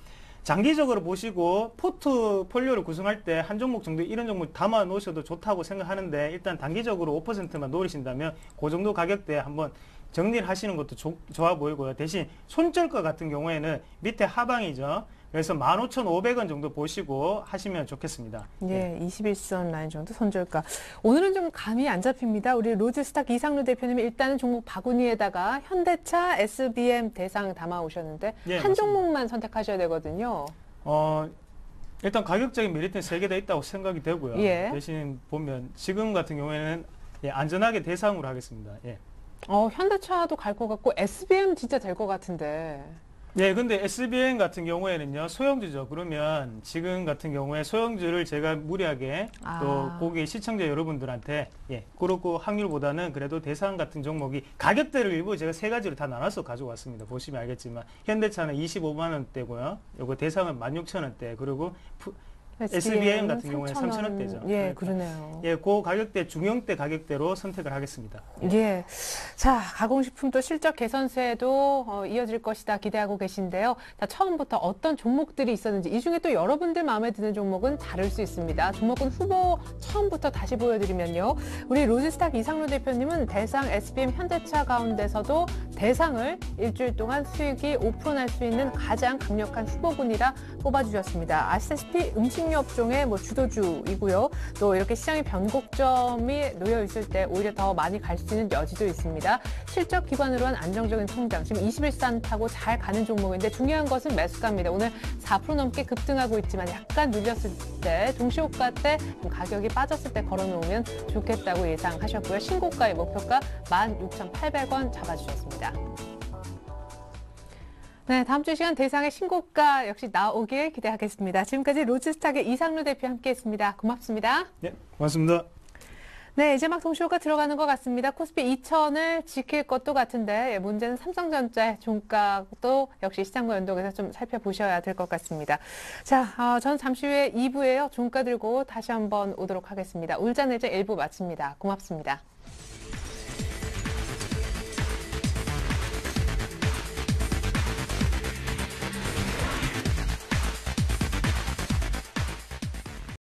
장기적으로 보시고 포트폴리오를 구성할 때 한 종목 정도 이런 종목 담아 놓으셔도 좋다고 생각하는데 일단 단기적으로 5%만 노리신다면 그 정도 가격대에 한번 정리를 하시는 것도 좋아 보이고요. 대신 손절가 같은 경우에는 밑에 하방이죠. 그래서 15,500원 정도 보시고 하시면 좋겠습니다. 21선 라인 정도 손절가. 오늘은 좀 감이 안 잡힙니다. 우리 로즈스탁 이상루 대표님이 일단은 종목 바구니에다가 현대차, SBM 대상 담아 오셨는데 한 종목만 선택하셔야 되거든요. 일단 가격적인 메리트는 3개 다 있다고 생각이 되고요. 대신 보면 지금 같은 경우에는 안전하게 대상으로 하겠습니다. 현대차도 갈 것 같고 SBM 진짜 될 것 같은데. 근데 SBM 같은 경우에는요, 소형주죠. 그러면 지금 같은 경우에 소형주를 제가 무리하게 또 고객 시청자 여러분들한테, 그렇고 확률보다는 그래도 대상 같은 종목이 가격대를 일부 제가 3가지로 다 나눠서 가지고 왔습니다. 보시면 알겠지만, 현대차는 25만원대고요. 요거 대상은 16,000원대. 그리고 SBM 같은 경우에는 3,000원대죠. 그러네요. 그 가격대, 중형대 가격대로 선택을 하겠습니다. 자, 가공식품 또 실적 개선세도 이어질 것이다 기대하고 계신데요. 자, 처음부터 어떤 종목들이 있었는지 이 중에 또 여러분들 마음에 드는 종목은 다를 수 있습니다. 종목은 후보 처음부터 다시 보여드리면요. 우리 로즈스탁 이상루 대표님은 대상 SBM 현대차 가운데서도 대상을 일주일 동안 수익이 5% 날 수 있는 가장 강력한 후보군이라 뽑아주셨습니다. 아시다시피 음식료 숙박료 업종의 주도주이고요. 또 이렇게 시장의 변곡점이 놓여 있을 때 오히려 더 많이 갈 수 있는 여지도 있습니다. 실적 기반으로 한 안정적인 성장, 지금 21산 타고 잘 가는 종목인데 중요한 것은 매수가입니다. 오늘 4% 넘게 급등하고 있지만 약간 눌렸을 때, 동시호가 때 가격이 빠졌을 때 걸어놓으면 좋겠다고 예상하셨고요. 신고가의 목표가 16,800원 잡아주셨습니다. 네, 다음 주 시간 대상의 신고가 역시 나오길 기대하겠습니다. 지금까지 로즈스탁의 이상루 대표 함께했습니다. 고맙습니다. 네, 고맙습니다. 네, 이제 막 동시호가 들어가는 것 같습니다. 코스피 2000을 지킬 것도 같은데 문제는 삼성전자의 종가도 역시 시장과 연동해서 좀 살펴보셔야 될 것 같습니다. 자, 저는 잠시 후에 2부에요. 종가 들고 다시 한번 오도록 하겠습니다. 울산일정 1부 마칩니다. 고맙습니다.